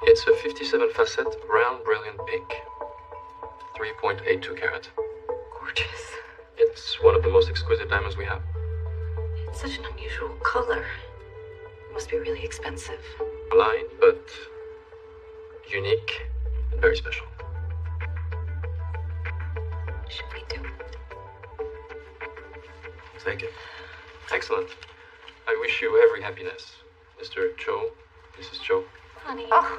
It's a 57 facet, round, brilliant pink. 3.82 carat. Gorgeous. It's one of the most exquisite diamonds we have. It's such an unusual color. It must be really expensive. Light, but unique and very special. Should we do it? Thank you. Excellent. I wish you every happiness, Mr. Cho, Mrs. Cho. Honey. Oh,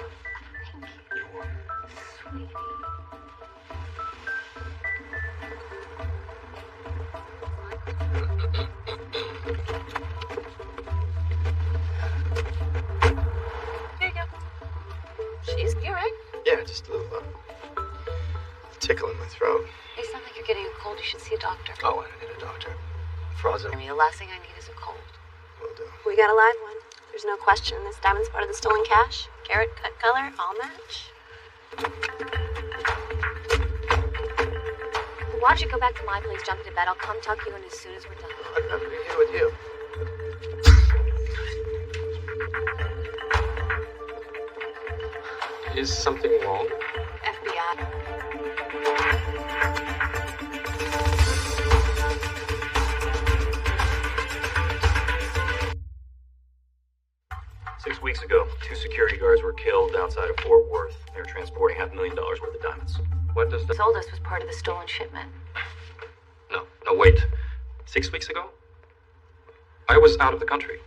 thank you. Sweetie. Here you go. She's you right? Yeah, just a little tickle in my throat. You sound like you're getting a cold. You should see a doctor. Oh, I don't need a doctor. Frozen. I mean, the last thing I need is a cold. Will do. We got a live one. There's no question. This diamond's part of the stolen cash. Carat, cut, color, all match. Why don't you go back to my place, jump into bed? I'll come tuck you in as soon as we're done. I'd rather be here with you. Is something wrong? FBI. 6 weeks ago, 2 security guards were killed outside of Fort Worth. They were transporting $500,000 worth of diamonds. What does the... Sold us was part of the stolen shipment. No, wait. 6 weeks ago? I was out of the country.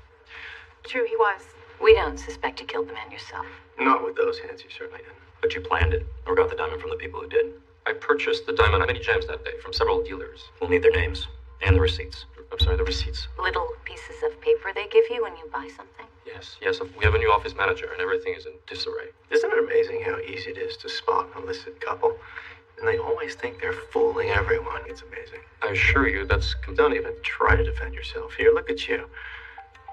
True, he was. We don't suspect you killed the man yourself. Not with those hands, you certainly didn't. But you planned it, or got the diamond from the people who did. I purchased the diamond and many gems that day from several dealers. We'll need their names, and the receipts. I'm sorry, the receipts. Little pieces of paper they give you when you buy something. Yes. We have a new office manager and everything is in disarray. Isn't it amazing how easy it is to spot an illicit couple? And they always think they're fooling everyone. It's amazing. I assure you that's... Don't even try to defend yourself. Here, look at you.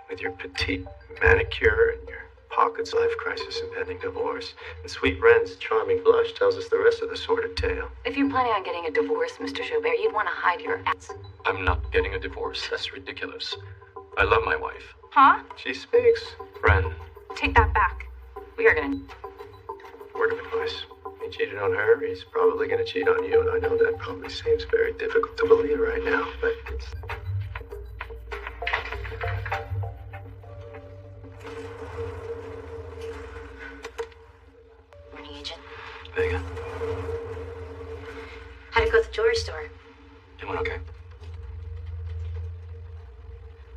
With your petite manicure and your pockets, life crisis, impending divorce. And sweet Ren's charming blush tells us the rest of the sordid tale. If you're planning on getting a divorce, Mr. Joubert, you'd want to hide your ass. I'm not getting a divorce. That's ridiculous. I love my wife. Huh? She speaks. Ren. Take that back. We are gonna... Word of advice. He cheated on her, he's probably going to cheat on you, and I know that probably seems very difficult to believe right now, but it's... Morning, Agent. Vega, How'd it go at the jewelry store? it went okay.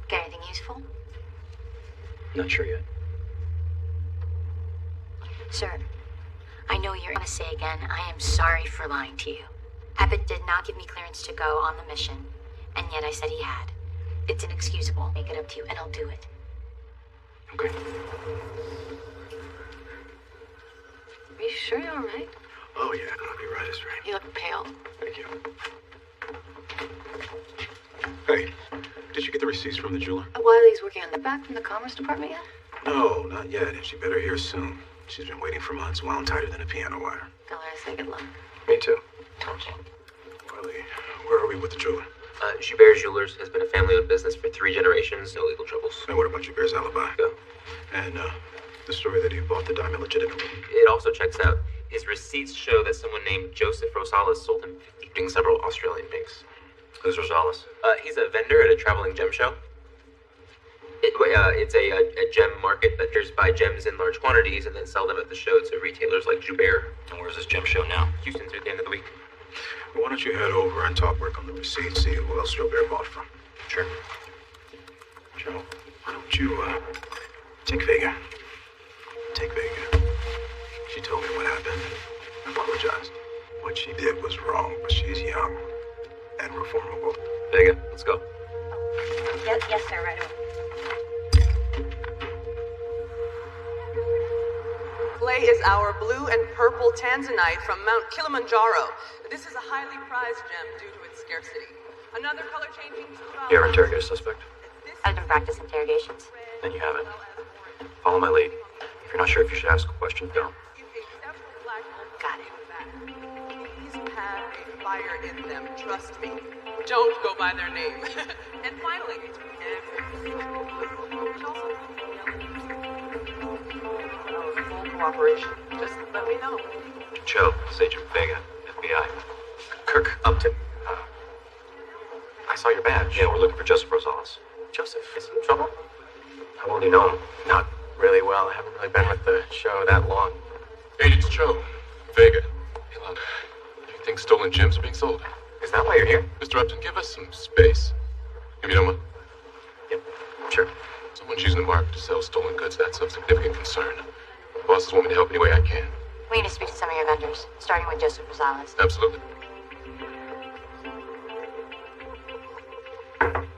Got anything useful? Not sure yet. Sir, I know you're going to say again, I am sorry for lying to you. Abbott did not give me clearance to go on the mission, and yet I said he had. It's inexcusable. Make it up to you, and I'll do it. Okay. Are you sure you're all right? Oh, yeah, I'll be right as rain. You look pale. Thank you. Hey, did you get the receipts from the jeweler? Wiley's working on the back from the Commerce Department yet? No, not yet, and she better hear soon. She's been waiting for months, wound tighter than a piano wire. Tell her I say good luck. Me too. Told you. Wiley, where are we with the jeweler? Joubert Jewelers has been a family-owned business for 3 generations, no legal troubles. And what about Joubert's alibi? Go. And, the story that he bought the diamond legitimately? It also checks out. His receipts show that someone named Joseph Rosales sold him 50 several Australian pinks. Who's Rosales? He's a vendor at a traveling gem show. It's a gem market that dealers buy gems in large quantities and then sell them at the show to retailers like Joubert. And where's this gem show now? Houston through the end of the week. Well, why don't you head over and talk work on the receipts, see who else Joubert bought from? Sure. Joe, why don't you, take Vega? Take Vega. She told me what happened. Apologized. What she did was wrong, but she's young and reformable. Vega, let's go. Yes, sir, right away. Clay is our blue and purple tanzanite from Mount Kilimanjaro. This is a highly prized gem due to its scarcity. Another color-changing... You ever interrogate a suspect? I've been practicing interrogations. Then you haven't. Follow my lead. If you're not sure if you should ask a question, don't. Got it. These have a fire in them, trust me. Don't go by their name. And finally, every cooperation, just let me know. Joe, this is Agent Vega, FBI. Kirk Upton. I saw your badge. Yeah, we're looking for Joseph Rosales. Joseph, is he in trouble? How well do you know him? Not really well. I haven't really been with the show that long. Agent Joe. Vega. Hey, look. Do you think stolen gems are being sold? Is that why you're here? Mr. Upton, give us some space. If you don't mind. Yep, sure. Someone's using the market to sell stolen goods. That's of significant concern. My bosses want me to help any way I can. We need to speak to some of your vendors, starting with Joseph Rosales. Absolutely.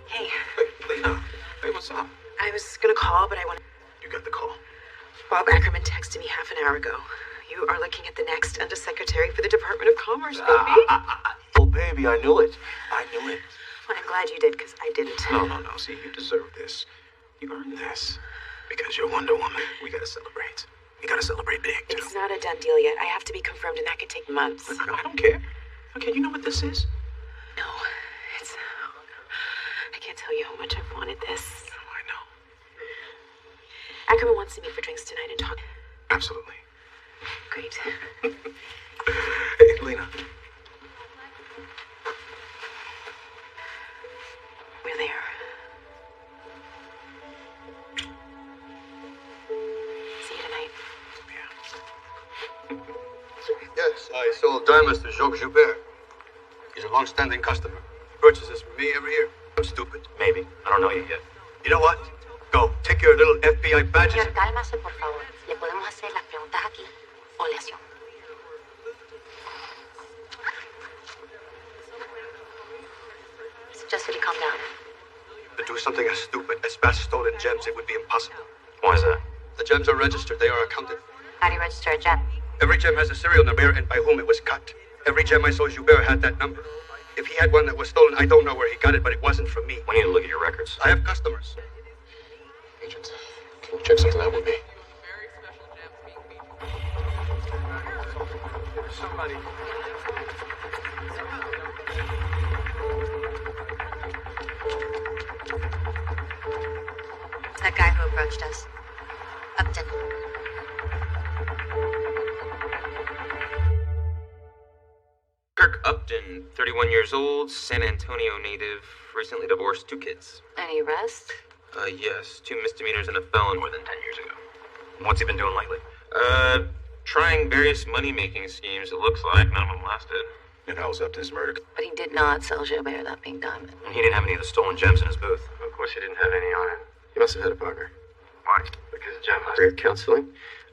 Hey, Lena. Hey, what's up? I was gonna call, but I want. You got the call. Bob Ackerman texted me half an hour ago. You are looking at the next undersecretary for the Department of Commerce, baby. Oh, baby, I knew it. I knew it. Well, I'm glad you did, because I didn't. No. See, you deserve this. You earned this. Because you're Wonder Woman. We gotta celebrate. We gotta celebrate big, too. It's not a done deal yet. I have to be confirmed, and that could take months. I don't care. Okay, you know what this is? No, it's. I can't tell you how much I've wanted this. I know. Ackerman wants to meet for drinks tonight and talk. Absolutely. Great. Hey, Lena. We're there. See you tonight. Yes, I sold diamonds to Jacques Joubert. He's a long-standing customer. He purchases from me every year. I'm stupid. Maybe. I don't know you yet. You know what? Go, take your little FBI badges. Señor, cálmase, por favor. Le podemos hacer las preguntas aquí o le hacemos. Suggest that he calm down. To do something as stupid as bash stolen gems, it would be impossible. Why is that? The gems are registered. They are accounted for. How do you register a gem? Every gem has a serial number and by whom it was cut. Every gem I sold Joubert had that number. If he had one that was stolen, I don't know where he got it, but it wasn't from me. We need to look at your records. I have customers. Agent, can you check something out with me? Somebody. That guy who approached us. Upton. Kirk Upton, 31 years old, San Antonio native, recently divorced, 2 kids. Any arrest? Yes, 2 misdemeanors and a felon more than 10 years ago. What's he been doing lately? Trying various money-making schemes, it looks like. None of them lasted. And how was Upton's murder? But he did not sell Joubert that pink diamond. And he didn't have any of the stolen gems in his booth. Of course, he didn't have any on him. He must have had a partner. Why? Because of gem career counseling.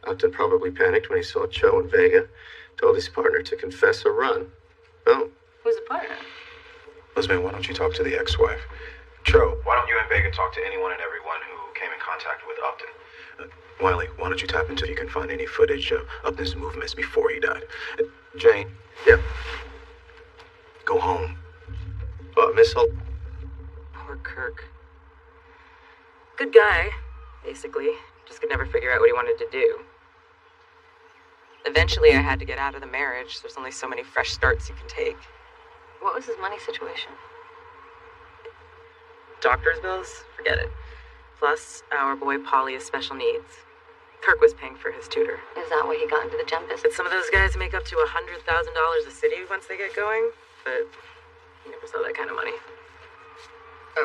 Upton probably panicked when he saw Cho and Vega. Told his partner to confess or run. Oh. Who's the partner? Husband, why don't you talk to the ex-wife? Cho, why don't you and Vega talk to anyone and everyone who came in contact with Upton? Wiley, why don't you tap into if you can find any footage of Upton's movements before he died? Jane. Yep. Go home. Miss Holt. Poor Kirk. Good guy, basically. Just could never figure out what he wanted to do. Eventually, I had to get out of the marriage. There's only so many fresh starts you can take. What was his money situation? Doctor's bills? Forget it. Plus, our boy Polly has special needs. Kirk was paying for his tutor. Is that why he got into the gem But business? some of those guys make up to $100,000 a city once they get going. But you never saw that kind of money.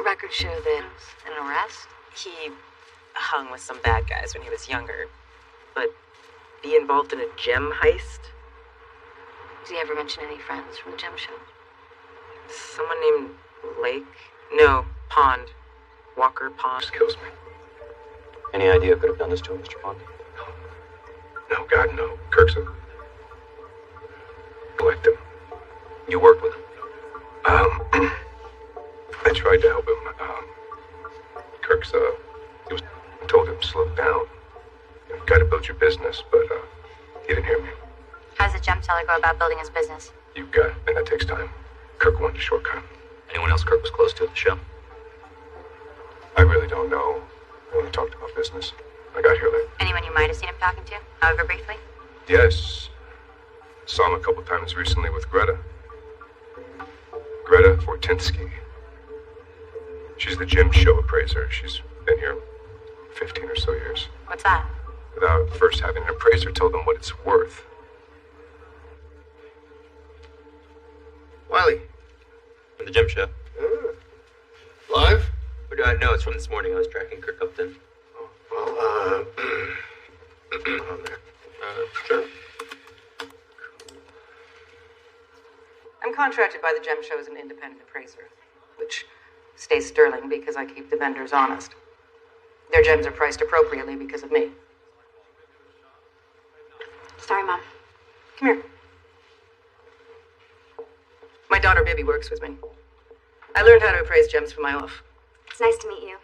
Records show that an arrest? He hung with some bad guys when he was younger. But be involved in a gem heist? Did he ever mention any friends from the gem show? Someone named Lake? No, Pond. Walker Pond. Just kills me. Any idea who could have done this to him, Mr. Pond? No, God, no. Kirk's a victim. You worked with him. I tried to help him. Kirk's, he was told him to slow down. You gotta build your business, but, he didn't hear me. How does a gem seller go about building his business? You got it, and that takes time. Kirk wanted a shortcut. Anyone else Kirk was close to at the show? I really don't know. I only talked about business. I got here late. Anyone you might have seen him talking to, however briefly? Yes. Saw him a couple times recently with Greta. Greta Fortinsky. She's the gym show appraiser. She's been here 15 or so years. What's that? without first having an appraiser tell them what it's worth. Wiley. From the gym show. Live? No, it's from this morning. I was tracking Kirk Upton. Well, on there. Sure. I'm contracted by the gem show as an independent appraiser, which stays sterling because I keep the vendors honest. Their gems are priced appropriately because of me. Sorry, Mom. Come here. My daughter Bibby works with me. I learned how to appraise gems from my off. It's nice to meet you.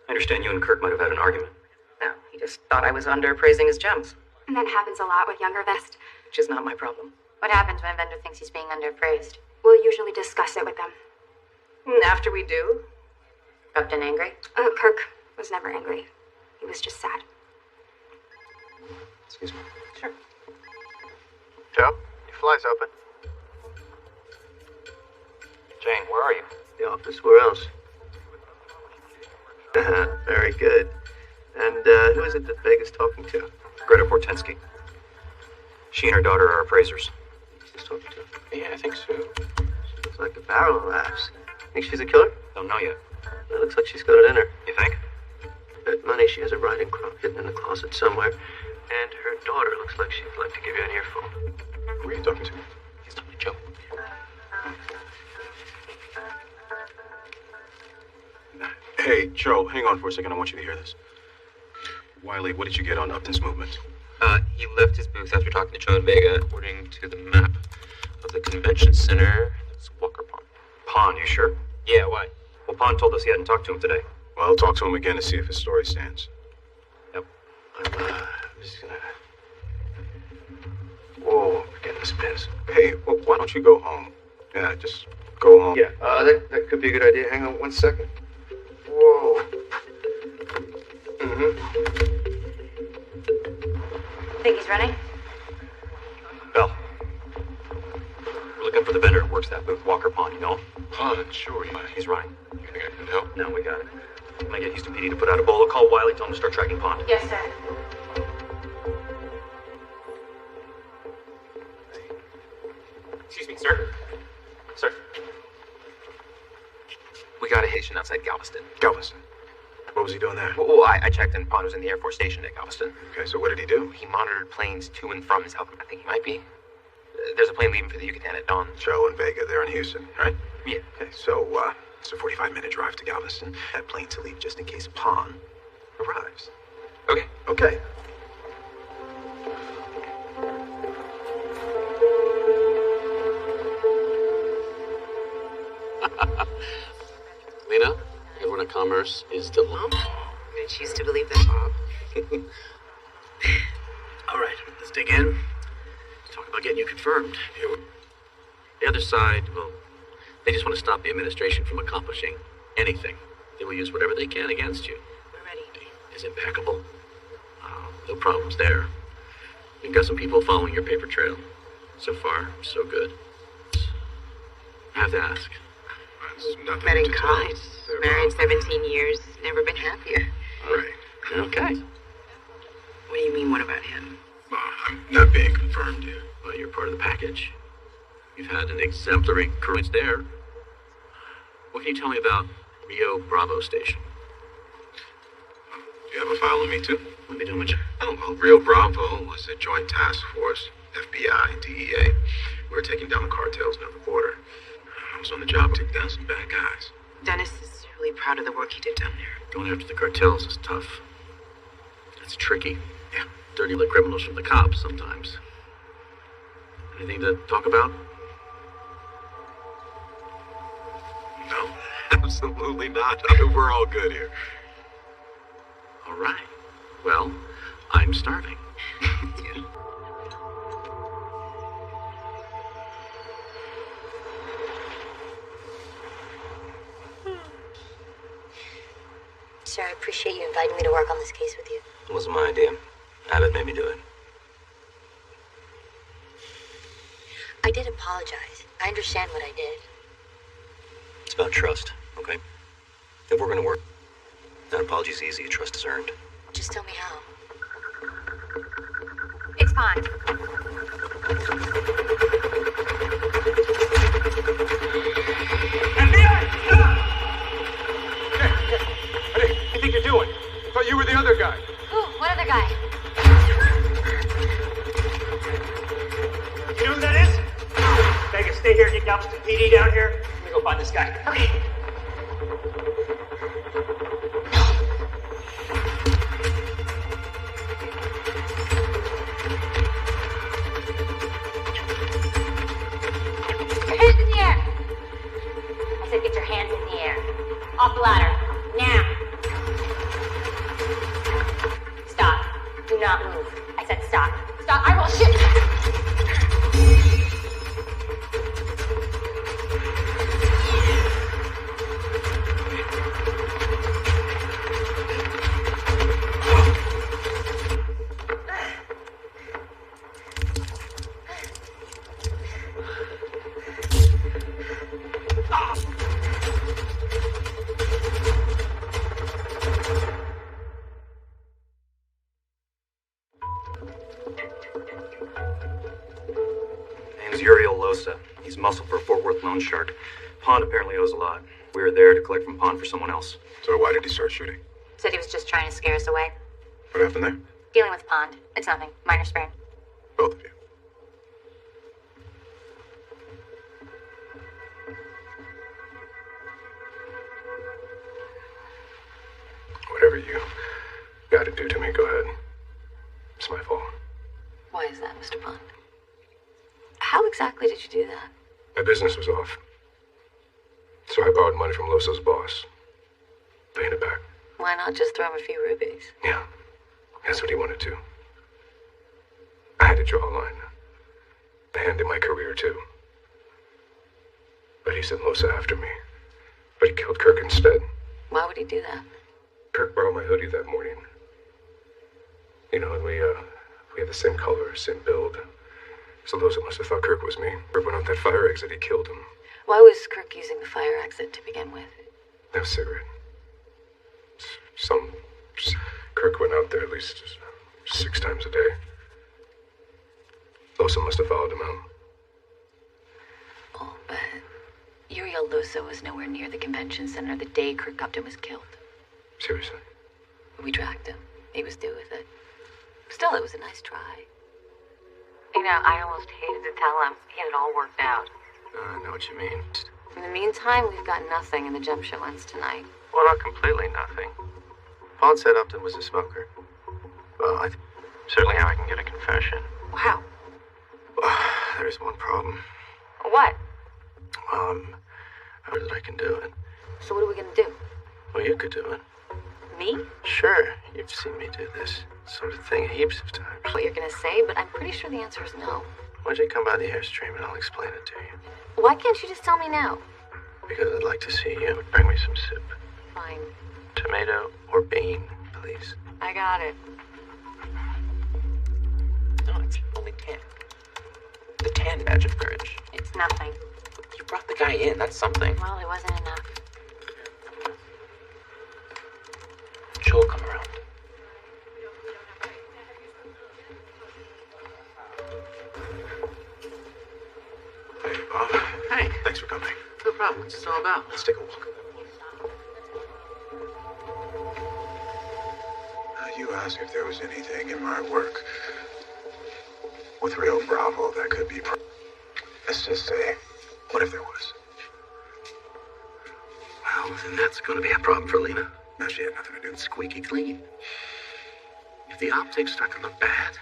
I understand you and Kirk might have had an argument. No, he just thought I was underappraising his gems, And that happens a lot with younger vest. which is not my problem. What happens when a vendor thinks he's being underappraised? We'll usually discuss it with them. And after we do, Upton angry? Kirk was never angry. He was just sad. Excuse me. sure. Joe, your fly's open. Jane, where are you? The office, where else? Very good. And who is it that Vega's talking to? Greta Portensky. She and her daughter are appraisers. She's talking to? Yeah, I think so. She looks like a barrel of laughs. Think she's a killer? Don't know yet. It looks like she's got it in her. You think? Bet money she has a writing crop hidden in the closet somewhere. And her daughter looks like she'd like to give you an earful. Who are you talking to? He's talking to Joe. Hey, Joe, hang on for a second. I want you to hear this. Wiley, what did you get on Upton's movement? He left his booth after talking to Joe and Vega. According to the map of the convention center, it's Walker Pond. Pond, you sure? Yeah, why? Well, Pond told us he hadn't talked to him today. Well, I'll talk to him again to see if his story stands. Yep. I'm just gonna... Whoa, we're getting the spins. Hey, well, why don't you go home? Yeah, just go home. Yeah, that could be a good idea. Hang on one second. Whoa. Think he's running? Bell. We're looking for the vendor who works that booth, Walker Pond, you know him? Pond, sure. He's running. You think I can help? No, we got it. When I get Houston PD to put out a bolo, call Wiley, tell him to start tracking Pond. Yes, sir. Excuse me, sir. Sir. We got a Haitian outside Galveston. Galveston. What was he doing there? Well, I checked and Pond was in the Air Force Station at Galveston. Okay, so what did he do? He monitored planes to and from South. I think he might be. There's a plane leaving for the Yucatan at dawn. Joe and Vega, they're in Houston, right? Yeah. Okay, so it's a 45-minute drive to Galveston. That plane to leave just in case Pond arrives. Okay. Okay. Lena, everyone at Commerce is still home. I choose to believe that, Bob. All right, let's dig in. Talk about getting you confirmed. The other side, well, they just want to stop the administration from accomplishing anything. They will use whatever they can against you. We're ready. It's impeccable. No problems there. We've got some people following your paper trail. So far, so good. I have to ask. Met in college. Married 17 years. Never been happier. All right. Okay. What do you mean, what about him? I'm not being confirmed yet. Well, you're part of the package. You've had an exemplary career there. What can you tell me about Rio Bravo Station? Do you have a file on me, too? Let me do my job. Oh, well, Rio Bravo was a joint task force, FBI, DEA. We were taking down the cartels near the border. I was on the job to take down some bad guys. Dennis is really proud of the work he did down there. Going after the cartels is tough. It's tricky. Yeah. Dirty like criminals from the cops sometimes. Anything to talk about? No, absolutely not. I mean, we're all good here. All right. Well, I'm starving. Sir, I appreciate you inviting me to work on this case with you. It wasn't my idea. Abbott made me do it. I did apologize. I understand what I did. It's about trust, okay? If we're gonna work, that apology's easy. Trust is earned. Just tell me how. that guy. You know who that is? Vegas, stay here. Get down to the PD down here. Let me go find this guy. Okay. Your hands in the air. I said get your hands in the air. Off the ladder. Now. Stop. Do not move. I said stop. Stop. I will shoot. He's muscle for Fort Worth loan shark. Pond apparently owes a lot. We were there to collect from Pond for someone else. So why did he start shooting? Said he was just trying to scare us away. What happened there? Dealing with Pond. It's nothing. Minor sprain. Both of you. Whatever you gotta do to me, go ahead. It's my fault. Why is that, Mr. Pond? How exactly did you do that? My business was off. So I borrowed money from Loso's boss. Paying it back. Why not just throw him a few rubies? Yeah. That's what he wanted to. I had to draw a line. A hand in my career, too. But he sent Losa after me. But he killed Kirk instead. Why would he do that? Kirk borrowed my hoodie that morning. You know, and we had the same color, same build. So Losa must have thought Kirk was me. Kirk went out that fire exit, he killed him. Why was Kirk using the fire exit to begin with? No cigarette. Kirk went out there at least 6 times a day. Losa must have followed him out. Oh, but Uriel Losa was nowhere near the convention center the day Kirk Upton was killed. Seriously? We tracked him. He was through with it. Still, it was a nice try. You know, I almost hated to tell him. He had it all worked out. I know what you mean. In the meantime, we've got nothing, and the gem show ends tonight. Well, not completely nothing. Pond said Upton was a smoker. Well, I certainly how I can get a confession. How? There's one problem. What? Well, I heard that I can do it. So what are we gonna do? Well, you could do it. Me? Sure. You've seen me do this sort of thing heaps of times. What you're gonna say, but I'm pretty sure the answer is no. Why don't you come by the Airstream and I'll explain it to you? Why can't you just tell me now? Because I'd like to see you. Bring me some soup. Fine. Tomato or bean, please. I got it. No, it's only tan. The tan badge of courage. It's nothing. You brought the guy in, that's something. Well, it wasn't enough. She'll come around. Hey, Bob. Hey. Thanks for coming. No problem. What's this all about? Let's take a walk. You asked if there was anything in my work with Rio Bravo that could be... Let's just say, what if there was? Well, then that's going to be a problem for Lena. No, she had nothing to do with Squeaky clean. If the optics start to look bad,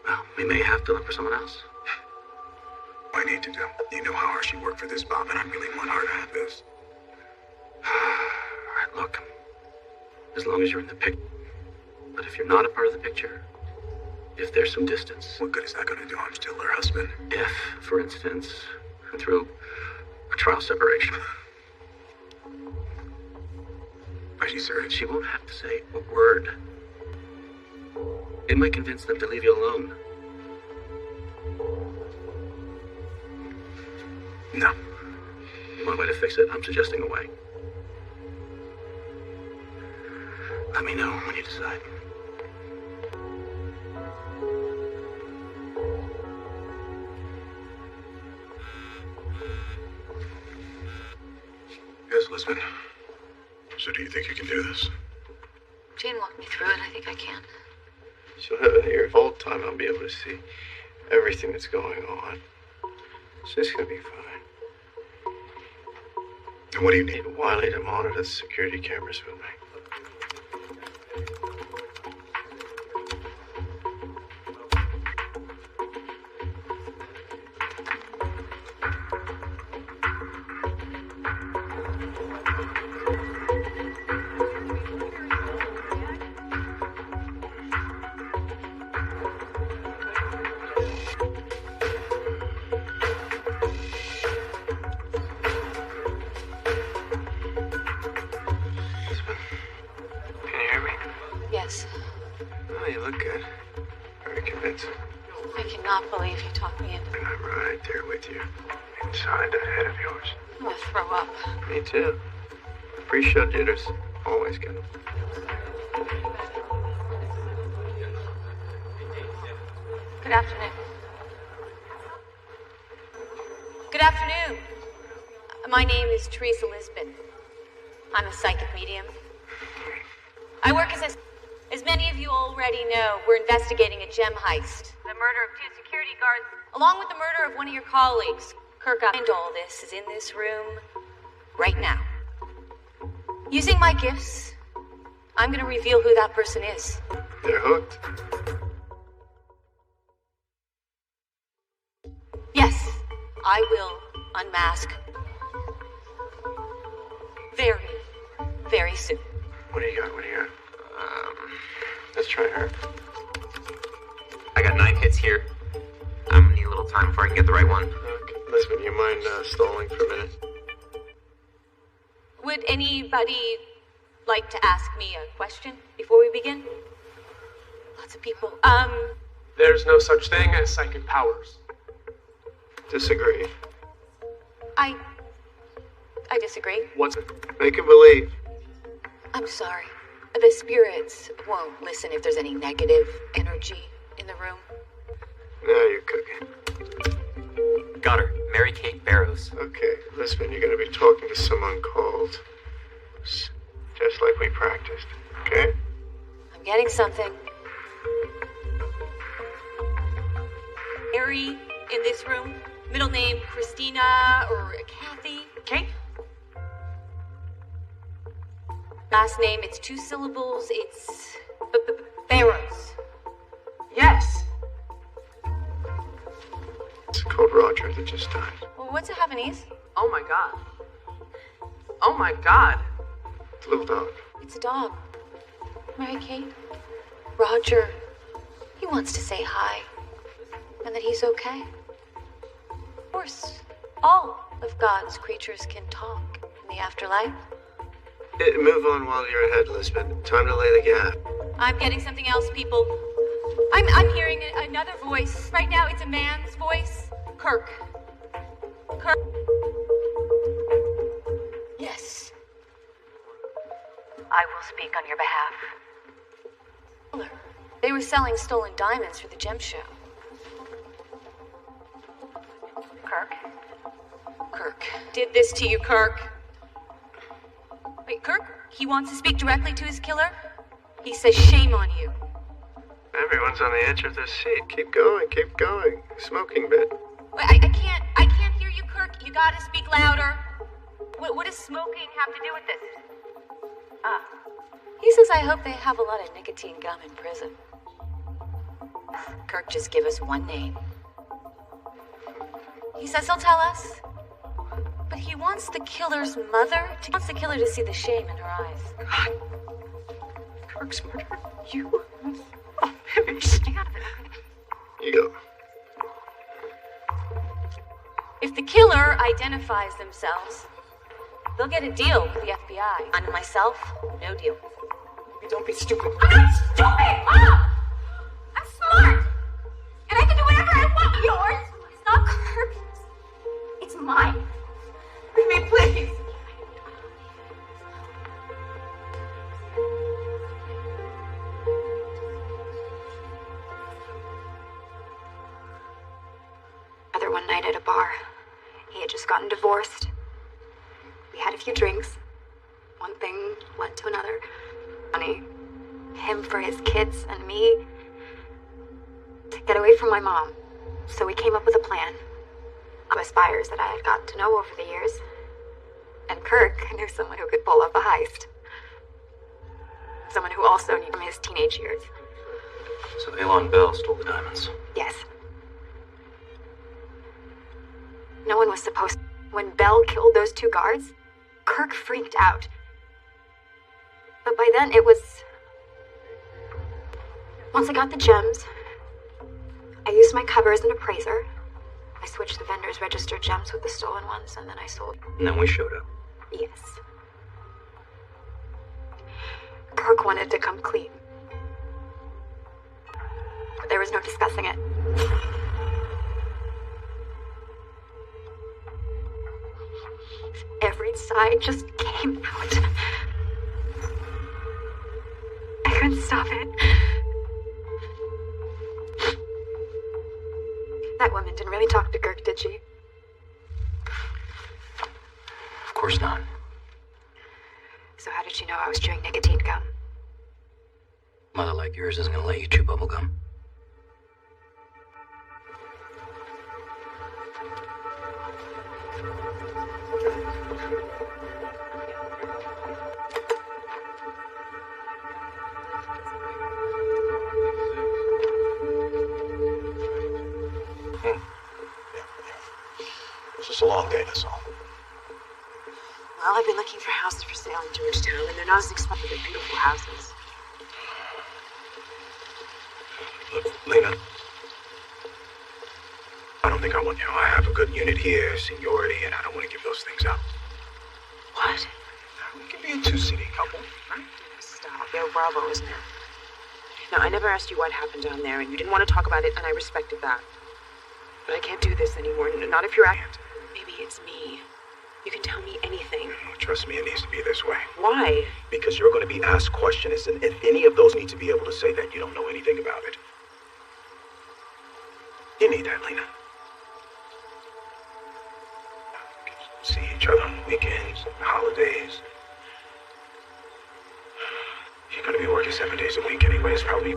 well, we may have to look for someone else. I need to do. You know how hard she worked for this, Bob, and I'm really one hard to have this. All right, look. As long as you're in the picture. But if you're not a part of the picture, if there's some distance. What good is that going to do? I'm still her husband. If, for instance, through a trial separation. Are you serious? She won't have to say a word. It might convince them to leave you alone. No. One way to fix it, I'm suggesting a way. Let me know when you decide. Yes, Lisbon. So do you think you can do this? Jane walked me through it. I think I can. She'll have it here. All the time I'll be able to see everything that's going on. It's just gonna be fine. And what do you need? Wiley to monitor the security cameras with me. Yes. Oh, you look good. Very convincing. I cannot believe you talked me into it. I'm right there with you. Inside that head of yours. I'm gonna throw up. Me too. Pre-show jitters. Always get them. Good afternoon. Good afternoon. My name is Teresa Lisbon. I'm a psychic medium. I work as many of you already know, we're investigating a gem heist. The murder of 2 security guards, along with the murder of one of your colleagues. Kirk, behind all this is in this room right now. Using my gifts, I'm gonna reveal who that person is. They're hooked. Yes, I will unmask very, very soon. What do you got? What do you got? Let's try her. I got 9 hits here. I'm gonna need a little time before I can get the right one. Okay. Lisbon, you mind stalling for a minute? Would anybody like to ask me a question before we begin? Lots of people. There's no such thing as psychic powers. Disagree. I disagree. What's it? Make him believe. I'm sorry. The spirits won't listen if there's any negative energy in the room. Now you're cooking. Got her. Mary Kate Barrows. Okay, Lisbon, you're gonna be talking to someone called... just like we practiced, okay? I'm getting something. Mary in this room. Middle name Christina or Kathy. Kate? Last name, it's 2 syllables. It's Barrows. Yes. It's called Roger that just died. Well, what's a Havanese? Oh my god. Oh my god. It's a little dog. It's a dog. Mary Kate. Roger. He wants to say hi. And that he's okay. Of course, all of God's creatures can talk in the afterlife. Move on while you're ahead, Lisbon. Time to lay the gap. I'm getting something else, people. I'm hearing another voice. Right now, it's a man's voice. Kirk. Kirk. Yes. I will speak on your behalf. They were selling stolen diamonds for the gem show. Kirk? Kirk. Did this to you, Kirk? Wait, Kirk? He wants to speak directly to his killer? He says shame on you. Everyone's on the edge of their seat. Keep going, keep going. Smoking bit. Wait, I can't hear you, Kirk. You gotta speak louder. What does smoking have to do with this? He says I hope they have a lot of nicotine gum in prison. Kirk, just give us one name. He says he'll tell us. But he wants the killer's mother to... He wants the killer to see the shame in her eyes. God. Kirk's murdered you. Oh, baby, stay out of it. You go. If the killer identifies themselves, they'll get a deal with the FBI. On myself, no deal. Don't be stupid. I'm not stupid, Mom! I'm smart! And I can do whatever I want. Yours is not Kirk's. It's mine. Baby, please. Other one night at a bar. He had just gotten divorced. We had a few drinks. One thing led to another. Funny. Him for his kids and me get away from my mom. So we came up with a plan. Of buyers that I had gotten to know over the years. And Kirk knew someone who could pull off a heist. Someone who also knew from his teenage years. So Elon Bell stole the diamonds. Yes. No one was supposed to. When Bell killed those 2 guards, Kirk freaked out. But by then it was... Once I got the gems, I used my cover as an appraiser. I switched the vendor's registered gems with the stolen ones, and then I sold... And then we showed up. Yes. Kirk wanted to come clean. But there was no discussing it. Every side just came out. I couldn't stop it. That woman didn't really talk to Kirk, did she? Of course not. So how did she know I was chewing nicotine gum? Mother like yours isn't gonna let you chew bubble gum. It's just a long day, that's all. Well, I've been looking for houses for sale in Georgetown, and they're not as expensive as beautiful houses. Look, Lena, I don't think I want, I have a good unit here, seniority, and I don't want to give those things up. What? We can be a 2-city couple. Stop. You're Bravo, isn't it? Now, I never asked you what happened down there, and you didn't want to talk about it, and I respected that. But I can't do this anymore, not if you're acting. Maybe it's me. You can tell me anything. Trust me, it needs to be this way. Why? Because you're going to be asked questions, and any of those need to be able to say that you don't know anything about it. You need that, Lena. See each other on weekends, holidays. You're going to be working 7 days a week anyway. It's probably...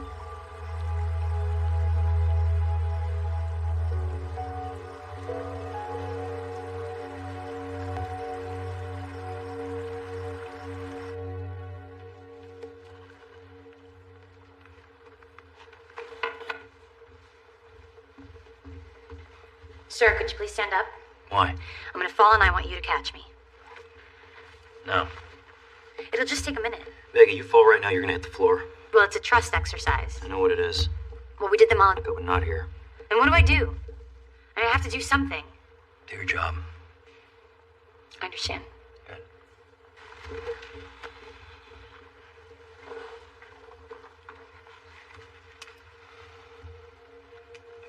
Sir, could you please stand up? Why? I'm gonna fall and I want you to catch me. No. It'll just take a minute. Vega, you fall right now, you're gonna hit the floor. Well, it's a trust exercise. I know what it is. Well, we did them all. Go, but not here. And what do? I have to do something. Do your job. I understand. Good.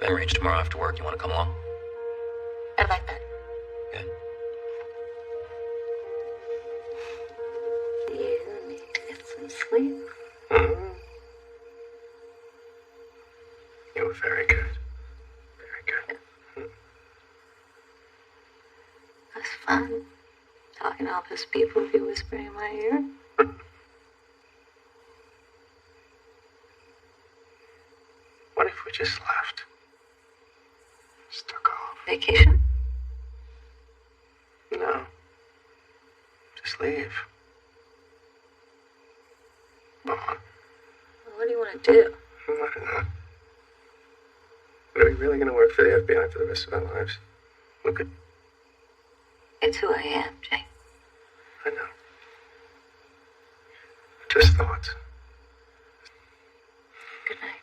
I've arranged tomorrow after work. You want to come along? I'd like that. Good. You need to get some sleep. Mm-hmm. You were very good. Very good. Mm. That's fun. Talking to all those people be whispering in my ear. What if we just left? Just took off. Vacation? No. Just leave. Come on. What do you want to do? I don't know. But are we really going to work for the FBI for the rest of our lives? We could... It's who I am, Jake. I know. Just thoughts. Good night.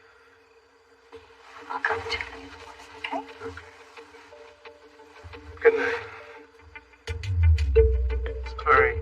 I'll come and check on you in the morning, okay? Okay. Good night. Sorry.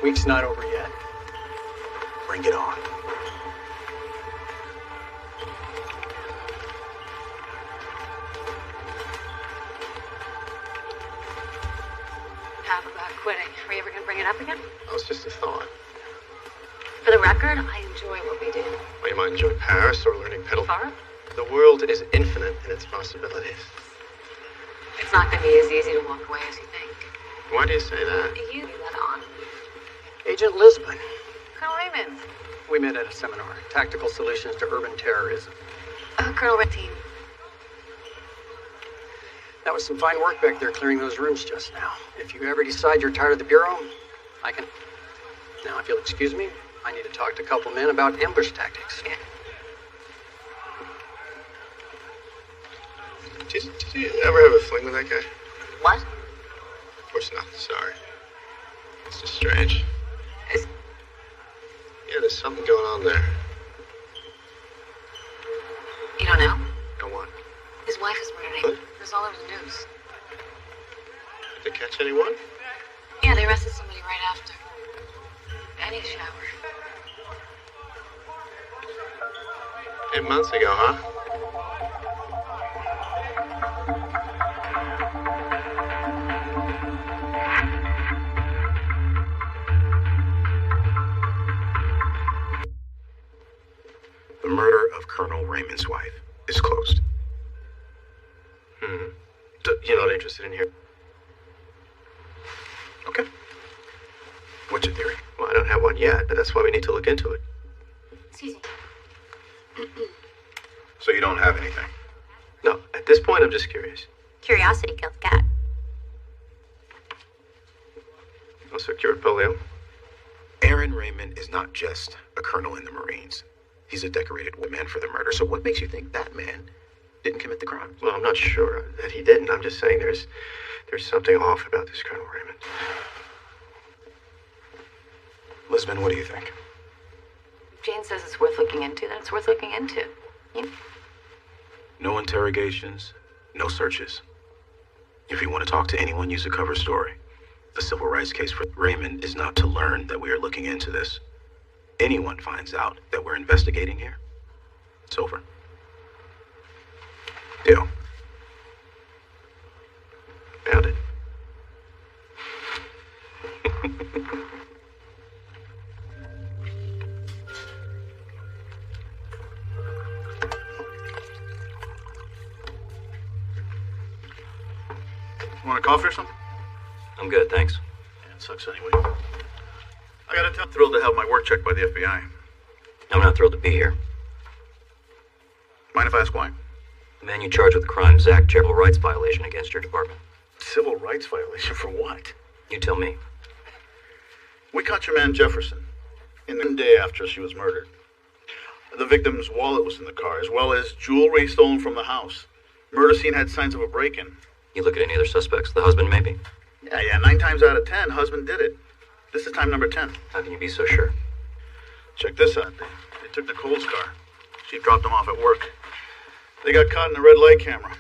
Week's not over yet. Bring it on. Have about quitting. Are you ever going to bring it up again? That was just a thought. For the record, I enjoy what we do. Well, you might enjoy Paris or learning pedal. Far? The world is infinite in its possibilities. It's not going to be as easy to walk away as you think. Why do you say that? You let on. Agent Lisbon. Colonel Raymond. We met at a seminar. Tactical Solutions to Urban Terrorism. Colonel Red Team. That was some fine work back there clearing those rooms just now. If you ever decide you're tired of the Bureau, I can... Now, if you'll excuse me, I need to talk to a couple men about ambush tactics. Yeah. Did you ever have a fling with that guy? What? Of course not. Sorry. It's just strange. Yeah, there's something going on there. You don't know? Go on. His wife is murdered. What? It was all over the news. Did they catch anyone? Yeah, they arrested somebody right after. I need a shower. 8 months ago, huh? The murder of Colonel Raymond's wife is closed. You're not interested in hearing? Okay. What's your theory? Well, I don't have one yet, but that's why we need to look into it. Excuse me. So you don't have anything? No, at this point, I'm just curious. Curiosity killed the cat. Also cured polio. Aaron Raymond is not just a colonel in the Marines. He's a decorated man for the murder. So what makes you think that man didn't commit the crime? Well, I'm not sure that he didn't. I'm just saying there's something off about this Colonel Raymond. Lisbon, what do you think? Jane says it's worth looking into, then it's worth looking into. No interrogations, no searches. If you want to talk to anyone, use a cover story. The civil rights case for Raymond is not to learn that we are looking into this. Anyone finds out that we're investigating here, it's over. Deal. Found it. Want a coffee or something? I'm good, thanks. Yeah, it sucks anyway. I gotta tell you, I'm thrilled to have my work checked by the FBI. I'm not thrilled to be here. Mind if I ask why? The man you charged with the crime, Zach, civil rights violation against your department. Civil rights violation for what? You tell me. We caught your man Jefferson in the day after she was murdered. The victim's wallet was in the car, as well as jewelry stolen from the house. Murder scene had signs of a break-in. You look at any other suspects? The husband, maybe? Yeah, 9 times out of 10, husband did it. This is time number 10. How can you be so sure? Check this out. They took Nicole's car. She dropped him off at work. They got caught in a red light camera.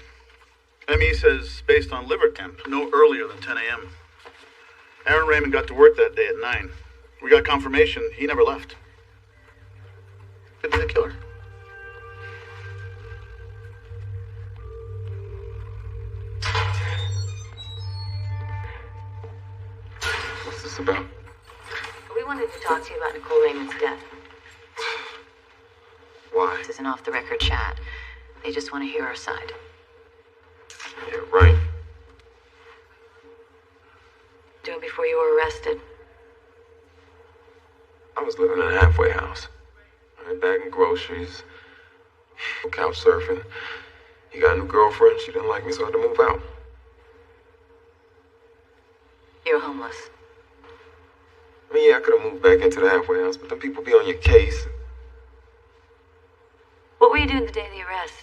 ME says, based on liver temp, no earlier than 10 a.m. Aaron Raymond got to work that day at 9. We got confirmation he never left. Could be the killer. What's this about? We wanted to talk to you about Nicole Raymond's death. Why? This is an off-the-record chat. They just want to hear our side. Yeah, right. Do it before you were arrested. I was living in a halfway house. I went bagging groceries, couch surfing. He got a new girlfriend. She didn't like me, so I had to move out. You're homeless. I mean, yeah, I could have moved back into the halfway house, but then people be on your case. What were you doing the day of the arrest?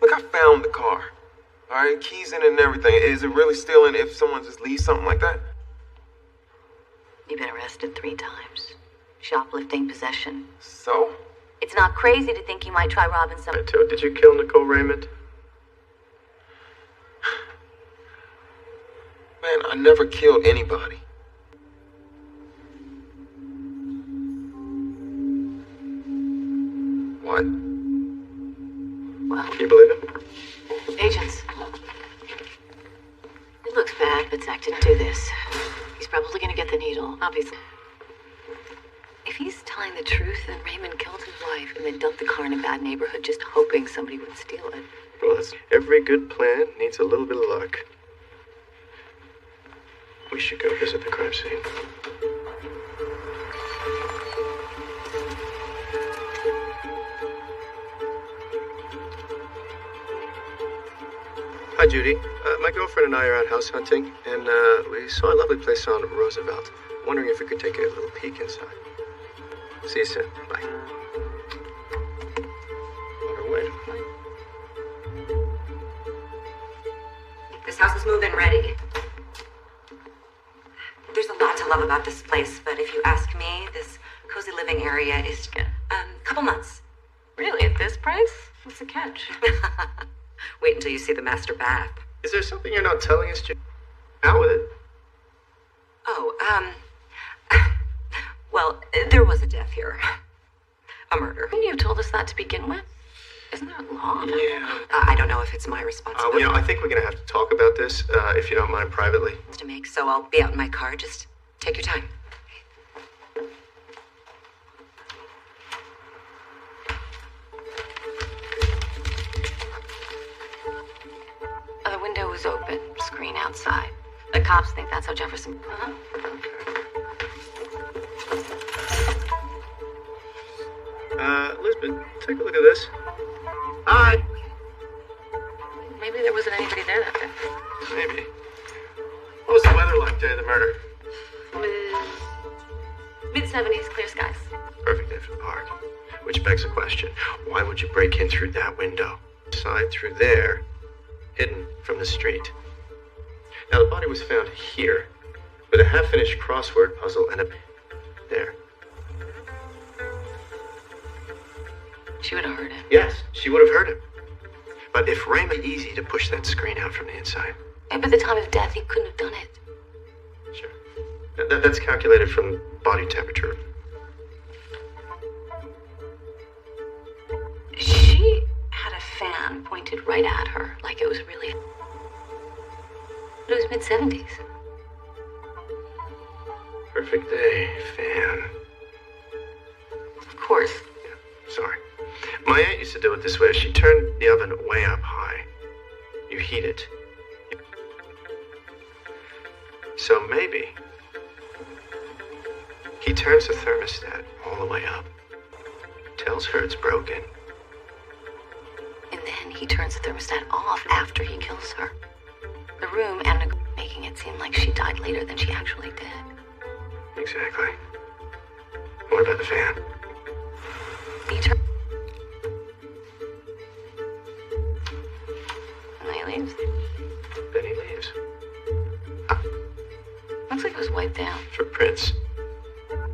Look, I found the car. All right, keys in it and everything. Is it really stealing if someone just leaves something like that? You've been arrested 3 times. Shoplifting, possession. So? It's not crazy to think you might try robbing someone. Did you kill Nicole Raymond? Man, Man, I never killed anybody. What? Well, Can you believe it? agents. It looks bad, but Zach didn't do this. He's probably gonna get the needle, obviously. If he's telling the truth, then Raymond killed his wife and then dumped the car in a bad neighborhood just hoping somebody would steal it. Well, every good plan needs a little bit of luck. We should go visit the crime scene. Hi, Judy. My girlfriend and I are out house hunting, and we saw a lovely place on Roosevelt. Wondering if we could take a little peek inside. See you soon. Bye. On our way. This house is move-in ready. There's a lot to love about this place, but if you ask me, this cozy living area is a couple months. Really? At this price? What's the catch? Wait until you see the master bath. Is there something you're not telling us, Judy? Out with it. Oh, well, there was a death here. A murder. Couldn't you have told us that to begin with? Isn't that law? Yeah. I don't know if it's my responsibility. I think we're going to have to talk about this, if you don't mind, privately. To make, so I'll be out in my car. Just take your time. The window was open, screen outside. The cops think that's how Jefferson... Lisbon, take a look at this. Hi. Maybe there wasn't anybody there that day. Maybe. What was the weather like day of the murder? Mid-70s, clear skies. Perfect day for the park. Which begs the question, why would you break in through that window? Side through there, hidden from the street. Now, the body was found here, with a half-finished crossword puzzle and a... there. She would have heard him. Yes, she would have heard him. But if Raymond easy to push that screen out from the inside. Maybe at the time of death, he couldn't have done it. Sure. That's calculated from body temperature. She had a fan pointed right at her, like it was really... It was mid-70s. Perfect day, fan. Of course. Yeah, sorry. My aunt used to do it this way. She turned the oven way up high. You heat it. So maybe he turns the thermostat all the way up, tells her it's broken. And then he turns the thermostat off after he kills her. The room and making it seem like she died later than she actually did. Exactly. What about the fan? He turned... And he leaves. Then he leaves. Looks like it was wiped down. For prints.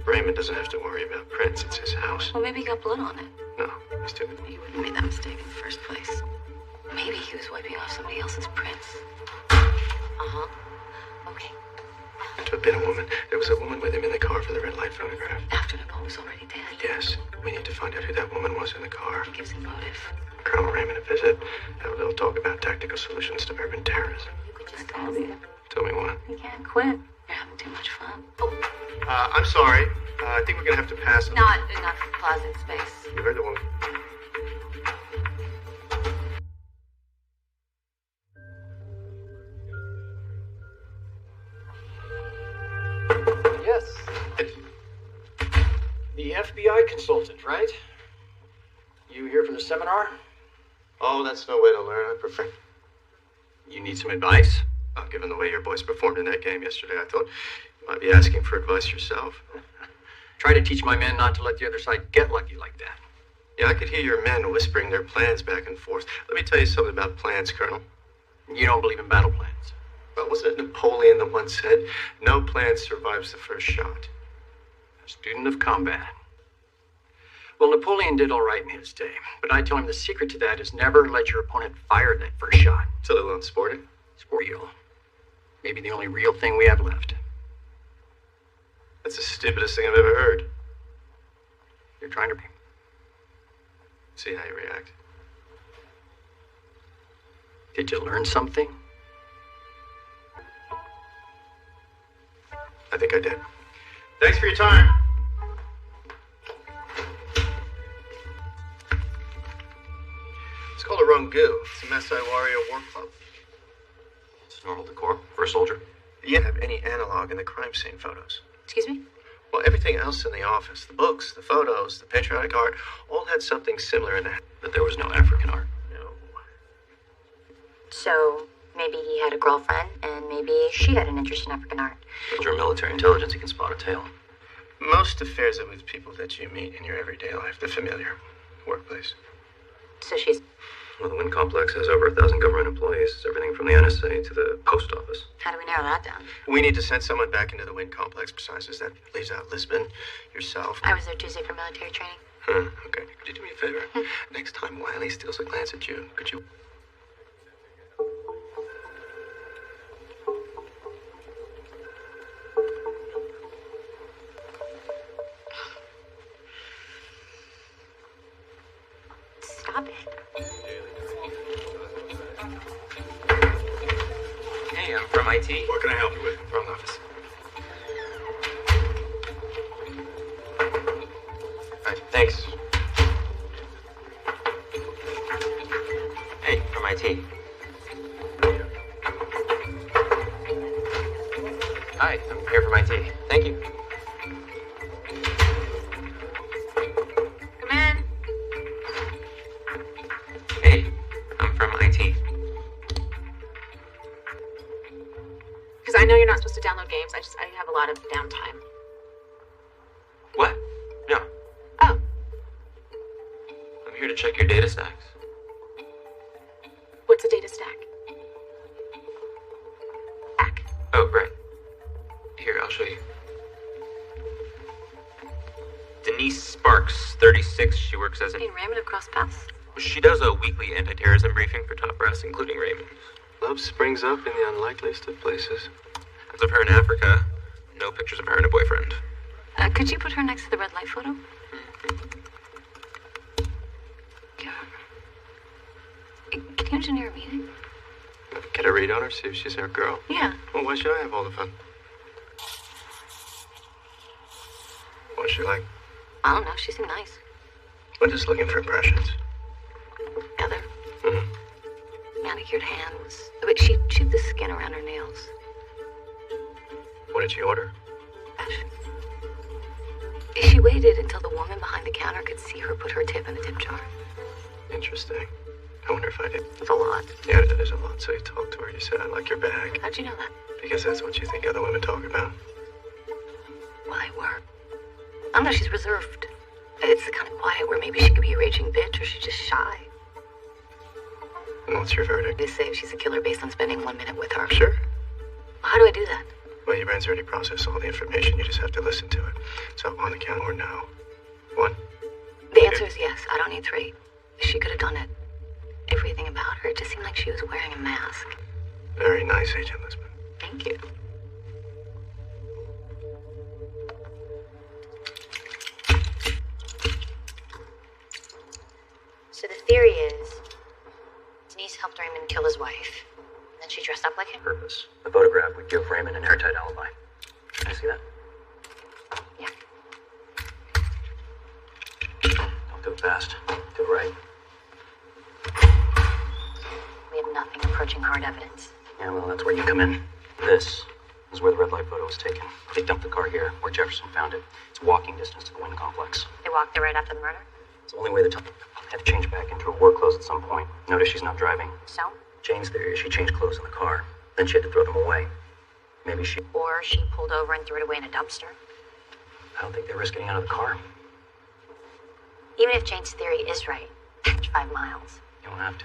Raymond doesn't have to worry about prints. It's his house. Well, maybe he got blood on it. No, he's too... He wouldn't have made that mistake in the first place. Maybe he was wiping off somebody else's prints. Okay. To have been a woman. There was a woman with him in the car for the red light photograph. After Nicole was already dead. Yes. We need to find out who that woman was in the car. It gives him motive. Colonel Raymond a visit. Have a little talk about tactical solutions to urban terrorism. You could just tell me. Tell me what? You can't quit. You're having too much fun. Oh. I'm sorry. I think we're gonna have to pass. Not enough closet space. You heard the woman. Yes. The FBI consultant, right? You here for the seminar? Oh, that's no way to learn. I prefer... You need some advice? Given the way your boys performed in that game yesterday, I thought you might be asking for advice yourself. Try to teach my men not to let the other side get lucky like that. Yeah, I could hear your men whispering their plans back and forth. Let me tell you something about plans, Colonel. You don't believe in battle plans? Well, wasn't it Napoleon that once said, no plan survives the first shot? A student of combat. Well, Napoleon did all right in his day, but I tell him the secret to that is never let your opponent fire that first shot. It's a little unsporting. Sport you. Maybe the only real thing we have left. That's the stupidest thing I've ever heard. You're trying to... See how you react. Did you learn something? I think I did. Thanks for your time. It's called a Rungu. It's a Masai warrior war club. It's normal decor for a soldier. You don't have any analog in the crime scene photos. Excuse me? Well, everything else in the office, the books, the photos, the patriotic art, all had something similar in the... But there was no African art. No. So, maybe he had a girlfriend, and maybe she had an interest in African art. With your military intelligence, you can spot a tail. Most affairs are with people that you meet in your everyday life, the familiar workplace. So she's... Well, the Wind Complex has over 1,000 government employees. It's everything from the NSA to the post office. How do we narrow that down? We need to send someone back into the Wind Complex. Besides us, that leaves out Lisbon, yourself. I was there Tuesday for military training. Okay. Could you do me a favor? Next time Wiley steals a glance at you, could you... Stop it. Hey, I'm from IT. What can I help you with? Wrong office. Alright, thanks. Hey, from IT. Hi, I'm here from IT. Thank you. Come in. Hey, I'm from IT. Because I know you're not supposed to download games. I have a lot of downtime. What? No. Oh. I'm here to check your data stacks. What's a data stack? Oh, right. Here, I'll show you. Denise Sparks, 36. She works as a... Hey, Raymond have crossed paths. She does a weekly anti-terrorism briefing for top brass, including Raymond. Love springs up in the unlikeliest of places. As of her in Africa, no pictures of her and a boyfriend. Could you put her next to the red light photo? Can you engineer a meeting? Get a read on her, see if she's our girl. Yeah. Well, why should I have all the fun? What's she like? I don't know. She seemed nice. I'm just looking for impressions. Heather. Manicured hands. But she chewed the skin around her nails. What did she order? She waited until the woman behind the counter could see her put her tip in the tip jar. Interesting. I wonder if I did. It's a lot. Yeah, it is a lot. So you talked to her, you said, I like your bag. How'd you know that? Because that's what you think other women talk about. Well, they were. I don't know, she's reserved. It's the kind of quiet where maybe she could be a raging bitch or she's just shy. And what's your verdict? They say she's a killer based on spending 1 minute with her. Sure. Well, how do I do that? Well, your brain's already processed all the information. You just have to listen to it. So on the count or no. 1. The answer is yes. I don't need 3. She could have done it. Everything about her, it just seemed like she was wearing a mask. Very nice, Agent Lisbon. Thank you. So the theory is, Denise helped Raymond kill his wife. Then she dressed up like him. Purpose. The photograph would give Raymond an airtight alibi. Can I see that? Yeah. Don't do it fast. Do it right. We have nothing approaching hard evidence. Yeah, well, that's where you come in. This is where the red light photo was taken. They dumped the car here, where Jefferson found it. It's walking distance to the Wind Complex. They walked there right after the murder? It's the only way to tell. Had to change back into her work clothes at some point. Notice she's not driving. So? Jane's theory is she changed clothes in the car. Then she had to throw them away. Maybe she... Or she pulled over and threw it away in a dumpster. I don't think they risked getting out of the car. Even if Jane's theory is right, that's 5 miles. You don't have to.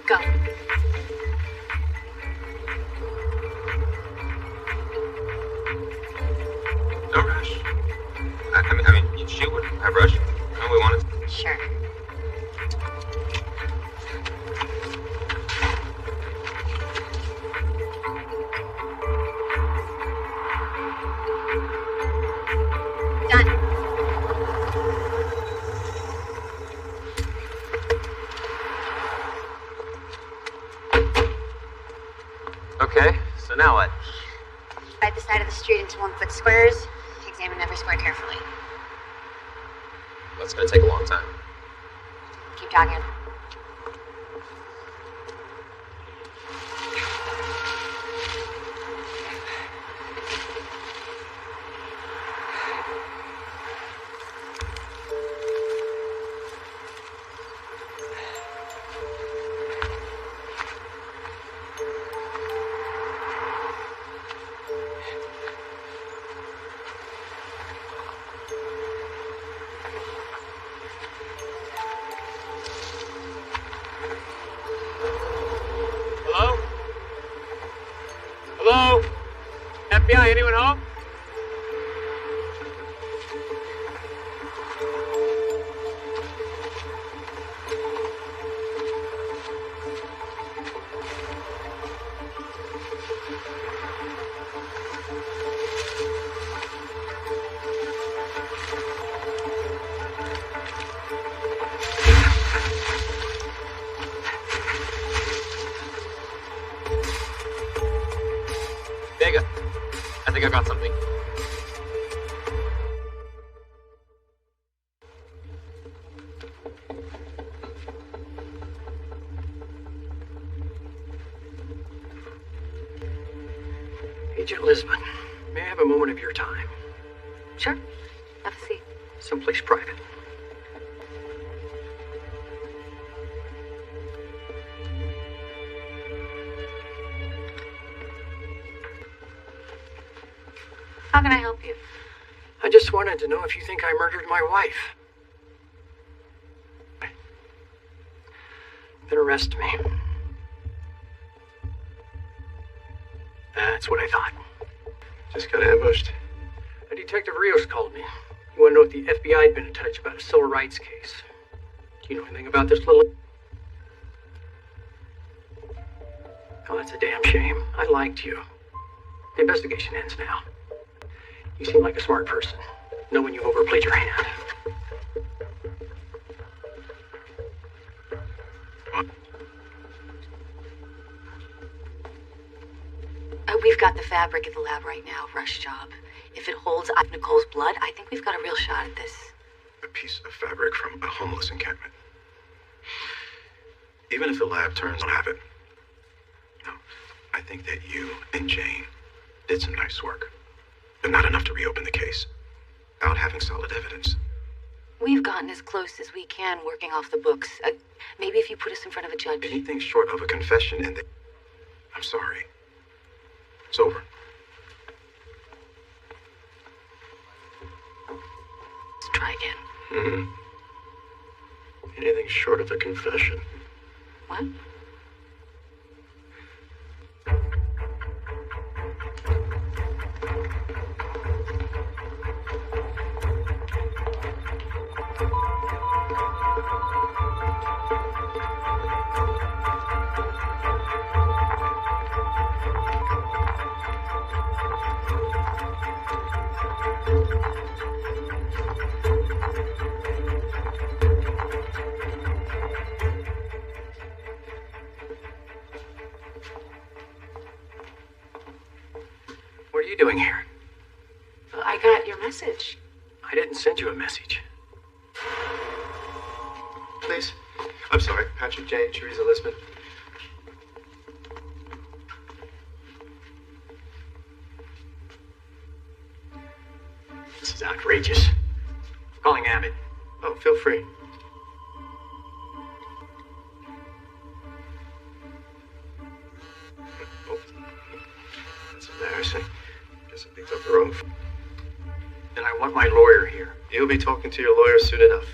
Go. No rush. I mean, she would have rushed. No, we wanted. Sure. Done. Okay, so now what? Divide the side of the street into 1-foot squares. Examine every square carefully. That's gonna take a long time. Keep talking. Hello? Hello? FBI, anyone home? Vega, I think I got something. Agent Lisbon, may I have a moment of your time? Sure. Have a seat. Someplace private. How can I help you? I just wanted to know if you think I murdered my wife. Then arrest me. That's what I thought. Just got ambushed. A Detective Rios called me. He wanted to know if the FBI had been in touch about a civil rights case. Do you know anything about this little... Oh, that's a damn shame. I liked you. The investigation ends now. You seem like a smart person, knowing you overplayed your hand. We've got the fabric in the lab right now, rush job. If it holds Nicole's blood, I think we've got a real shot at this. A piece of fabric from a homeless encampment. Even if the lab turns on Abbott, no, I think that you and Jane did some nice work, but not enough to reopen the case without having solid evidence. We've gotten as close as we can working off the books. Maybe if you put us in front of a judge. Anything short of a confession and I'm sorry. It's over. Let's try again. Anything short of a confession. What? What are you doing here? I got your message. I didn't send you a message. Please. I'm sorry. Patrick, Jane, Teresa, Lisbon. This is outrageous. I'm calling Abbott. Oh, feel free. Oh, that's embarrassing. Guess I picked up the wrong phone. Then I want my lawyer here. You'll be talking to your lawyer soon enough.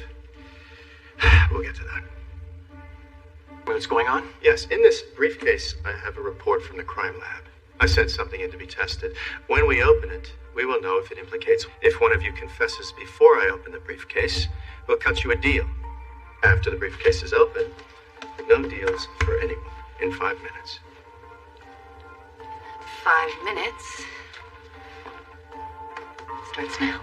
We'll get to that. what's going on? Yes, in this briefcase, I have a report from the crime lab. I sent something in to be tested. When we open it, we will know if it implicates. If one of you confesses before I open the briefcase, we'll cut you a deal. After the briefcase is open, no deals for anyone in 5 minutes. 5 minutes. Starts now.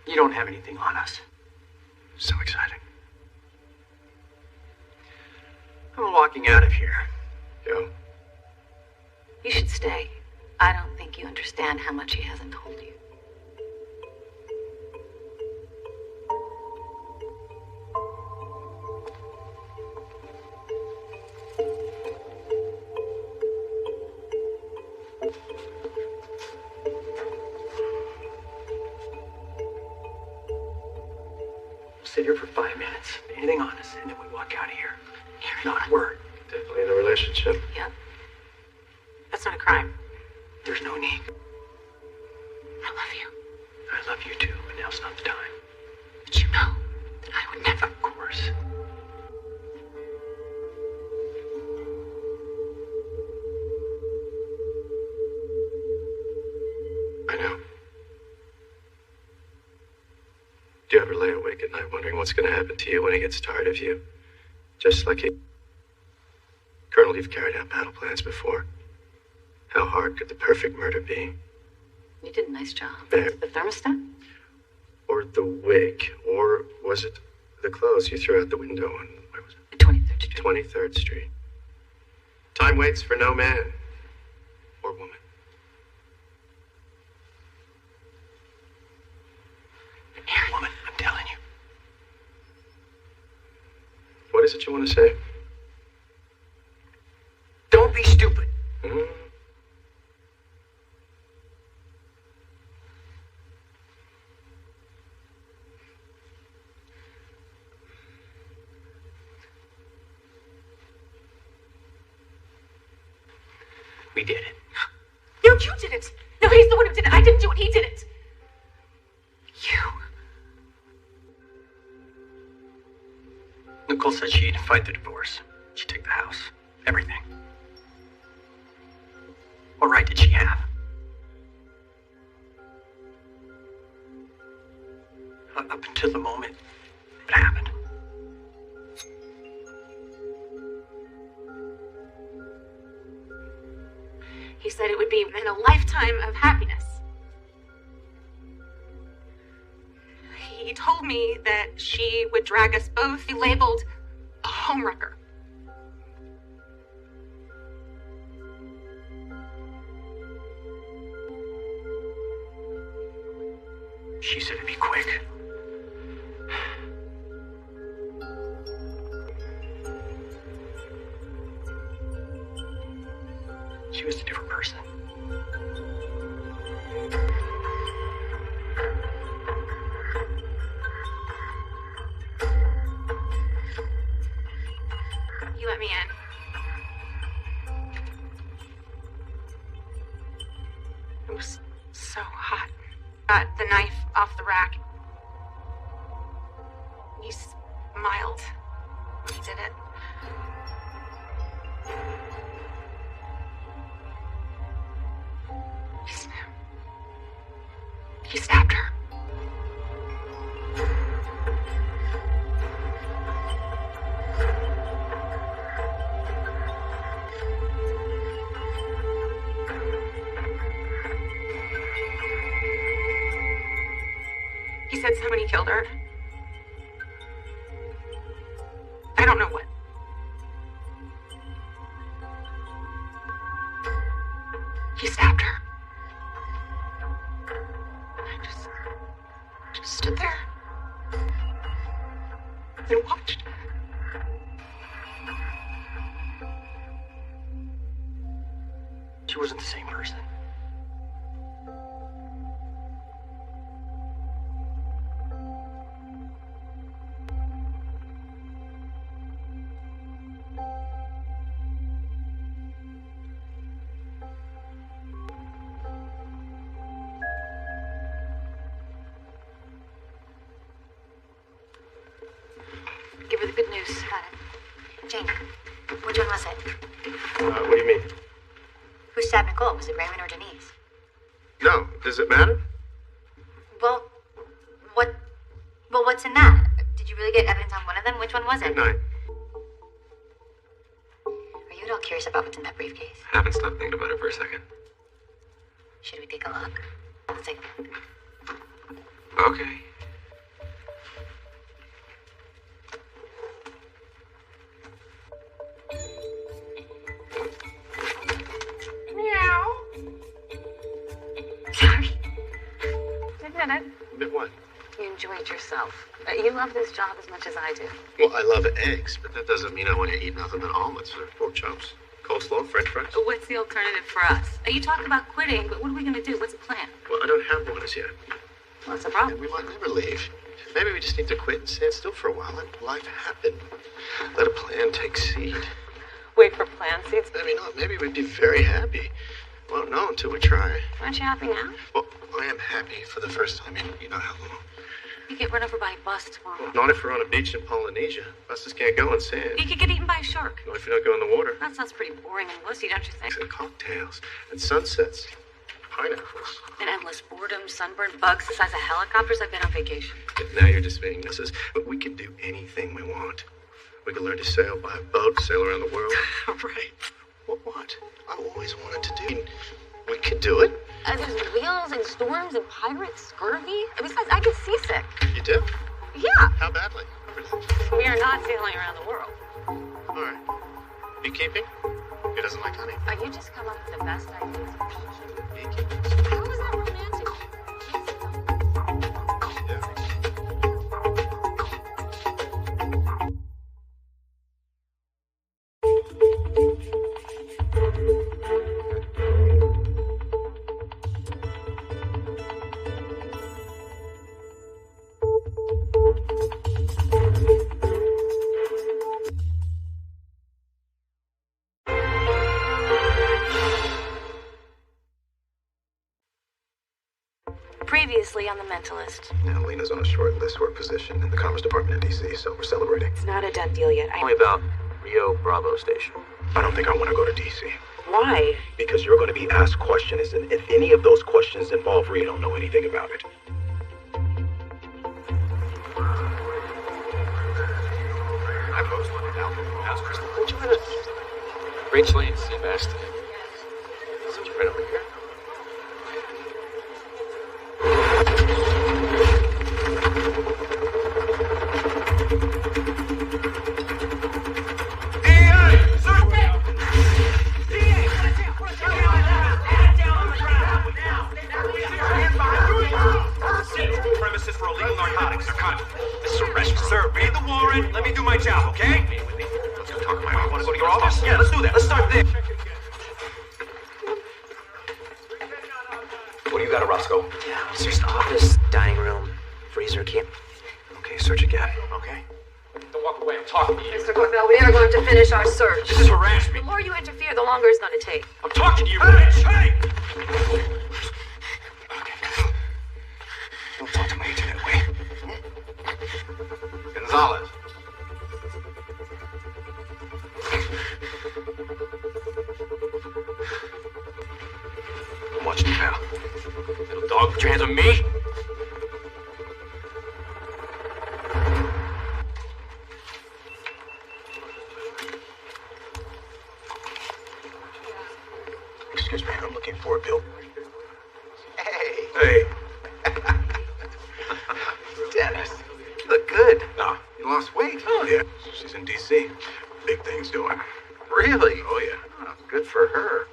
You don't have anything on us. So exciting. I'm walking out of here. Go. You should stay. I don't think you understand how much he hasn't told you. Sit here for 5 minutes. Anything on us, and then we walk out of here. Not a word. Definitely in a relationship. Yep. That's not a crime. There's no need. I love you. I love you too, but now's not the time. But you know that I would never. Of course. I know. Do you ever lay awake at night wondering what's going to happen to you when he gets tired of you? Just like he... Colonel, you've carried out battle plans before. How hard could the perfect murder be? You did a nice job. There. The thermostat? Or the wig? Or was it the clothes you threw out the window on... Where was it? 23rd Street. 23rd Street. Time waits for no man. Or woman. Woman, I'm telling you. What is it you want to say? Don't be stupid. Mm-hmm. We did it. No, you did it. No, he's the one who did it. I didn't do it. He did it. You. Nicole said she'd fight the divorce. She'd take the house. Everything. What right did she have? Up until the moment it happened. He said it would be in a lifetime of happiness. He told me that she would drag us both, be labeled a homewrecker. She said it'd be quick. She was a different person. You let me in. It was so hot. Got the knife off the rack. He smiled when he did it. He stabbed her. He said somebody killed her. I don't know what. He stabbed her. I just stood there and watched. She wasn't the same person. good news. Got it. Jane, which one was it? What do you mean? Who stabbed Nicole? Was it Raymond or Denise? No. Does it matter? Well, what's in that? Did you really get evidence on one of them? Which one was it? Good night. Are you at all curious about what's in that briefcase? Haven't stopped thinking about it for a second. Should we take a look? Let's take a look. Okay. Meow. Sorry. Admit it. Admit what? You enjoyed yourself. You love this job as much as I do. Well, I love eggs, but that doesn't mean I want to eat nothing but omelets or pork chops, coleslaw, french fries. What's the alternative for us? You talk about quitting, but what are we going to do? What's the plan? Well, I don't have one as yet. What's the problem? We might never leave. Maybe we just need to quit and stand still for a while. Let life happen. Let a plan take seed. Wait for plan seeds? Maybe not. Maybe we'd be very happy. Won't know until we try. Aren't you happy now? Well, I am happy for the first time in you know how long. You get run over by a bus tomorrow. Not if we're on a beach in Polynesia. Buses can't go in sand. You could get eaten by a shark. Not if you don't go in the water. That sounds pretty boring and wussy, don't you think? And cocktails and sunsets. Pineapples. And endless boredom, sunburn, bugs the size of helicopters. I've been on vacation. Now you're just being Mrs. But we can do anything we want. We can learn to sail by a boat, sail around the world. Right. What? I always wanted to do. We could do it. There's wheels and storms and pirates, scurvy. Besides, I get seasick. You do? Yeah. How badly? We are not sailing around the world. All right. Beekeeping? Who doesn't like honey? You just come up with the best ideas. Beekeeping? How is that romantic? Previously on the Mentalist. Now, Lena's on a short list for a position in the Commerce Department in D.C., so we're celebrating. It's not a done deal yet. Tell me about Rio Bravo Station. I don't think I want to go to D.C. Why? Because you're going to be asked questions, and if any of those questions involve Rio, you don't know anything about it. I post one now. How's Crystal? Join us. Rachel ain't the best. Since you're right over here. Premises for illegal narcotics. This is arrest. Sir, read the warrant. Let me do my job, okay? Let's go talk to my office. Want to go to your office? Yeah, let's do that. Let's start there. What do you got at Roscoe? It's just office, dining room, freezer, camp. Okay, search again. Okay. Don't walk away. I'm talking to you. Mr. Corbell, we are going to finish our search. This is harassment. The more you interfere, the longer it's going to take. I'm talking to you, bitch. Hey! Don't talk to my agent that way. Gonzalez. I'm watching you, pal. Little dog, put your hands on me. Excuse me, I'm looking for a bill. Hey. Dennis. You look good. No. You lost weight. Oh, yeah. She's in D.C. Big things doing. Really? Oh, yeah. Oh, good for her.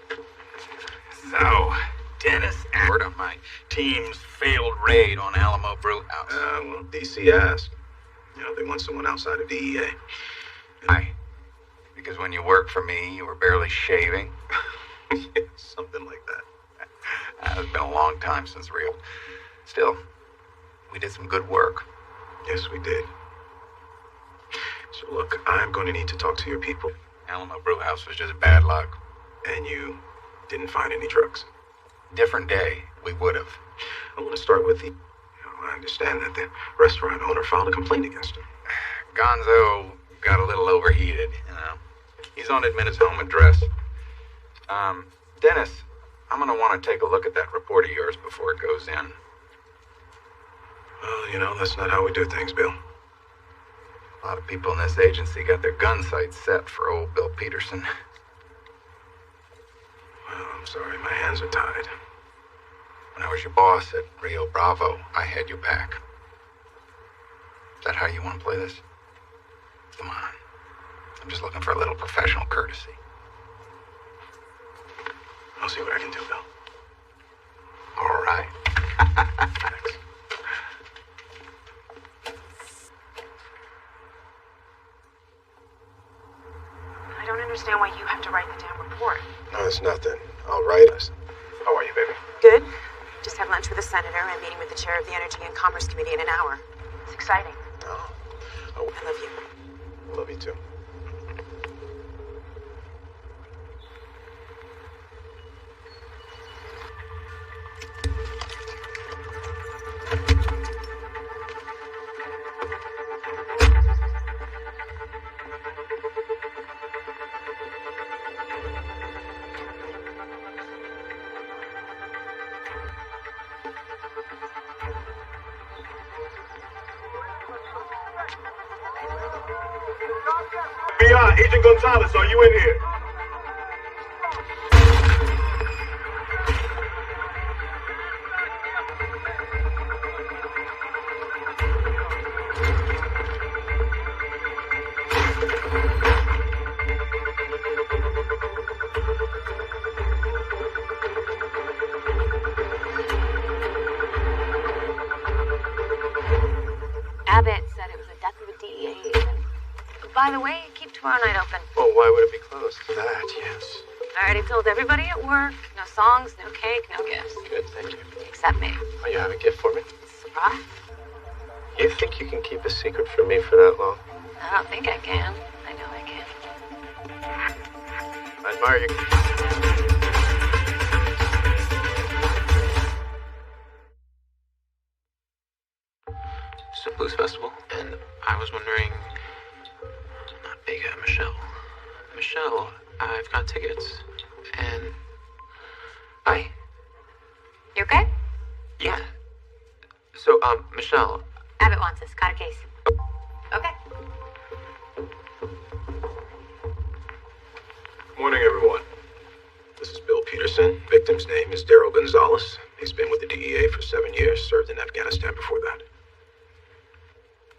So, Dennis, word on my team's failed raid on Alamo Brewhouse. Well, D.C. asked. You know, they want someone outside of DEA. Why? Because when you worked for me, you were barely shaving? Something like that. It's been a long time since Rio. Still, we did some good work. Yes, we did. So look, I'm going to need to talk to your people. Alamo Brewhouse was just bad luck. And you didn't find any drugs. Different day, we would have. I want to start with I understand that the restaurant owner filed a complaint against him. Gonzo got a little overheated, you know. He's on admin his home address. Dennis, I'm gonna want to take a look at that report of yours before it goes in. Well, you know, that's not how we do things, Bill. A lot of people in this agency got their gun sights set for old Bill Peterson. Well, I'm sorry, my hands are tied. When I was your boss at Rio Bravo, I had you back. Is that how you want to play this? Come on. I'm just looking for a little professional courtesy. I'll see what I can do, Bill. All right. Thanks. I don't understand why you have to write the damn report. No, it's nothing. I'll write us. How are you, baby? Good. Just had lunch with the senator and meeting with the chair of the Energy and Commerce Committee in an hour. It's exciting. Oh. I love you. I love you too. FBI, Agent Gonzalez, are you in here? Abbott said it was the death of a DEA agent. By the way, keep tomorrow night open. Well, why would it be closed? That, yes. I already told everybody at work. No songs, no cake, no gifts. Good, thank you. Except me. Oh, you have a gift for me? Surprise? You think you can keep a secret from me for that long? I don't think I can. I know I can. I admire you. It's a blues festival, and I was wondering, not Vega, Michelle. Michelle, I've got tickets, and hi. You okay? Yeah. So, Michelle. Abbott wants us. Got a case. Okay. Morning, everyone. This is Bill Peterson. Victim's name is Daryl Gonzalez. He's been with the DEA for 7 years, served in Afghanistan before that.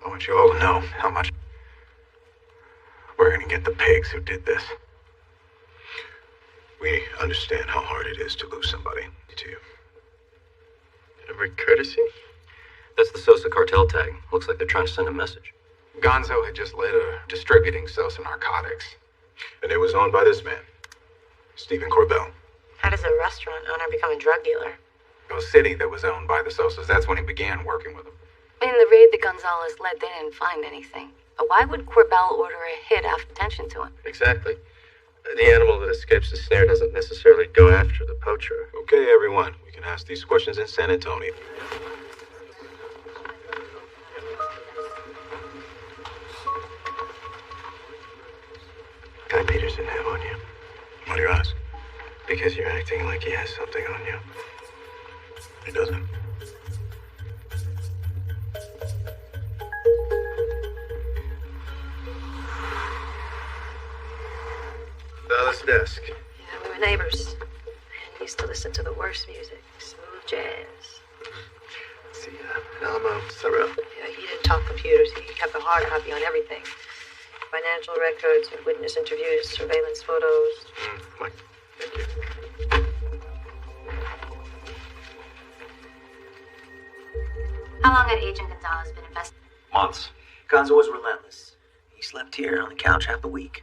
I want you all to know how much we're gonna get the pigs who did this. We understand how hard it is to lose somebody to you. Every courtesy? That's the Sosa cartel tag. Looks like they're trying to send a message. Gonzo had just led a distributing Sosa narcotics. And it was owned by this man, Stephen Corbell. How does a restaurant owner become a drug dealer? The city that was owned by the Sosas, that's when he began working with them. In the raid that Gonzalez led, they didn't find anything. But why would Corbell order a hit after attention to him? Exactly. The animal that escapes the snare doesn't necessarily go after the poacher. Okay, everyone. We can ask these questions in San Antonio. Guy Peterson have on you? Why do you ask? Because you're acting like he has something on you. He doesn't. Dallas desk. Yeah, we were neighbors. And he used to listen to the worst music. Smooth jazz. See, Alamo Sorrell. Yeah, he didn't talk computers. He kept a hard copy on everything. Financial records, witness interviews, surveillance photos. Mike, thank you. How long had Agent Gonzalez been investigating? Months. Gonzo was relentless. He slept here on the couch half the week.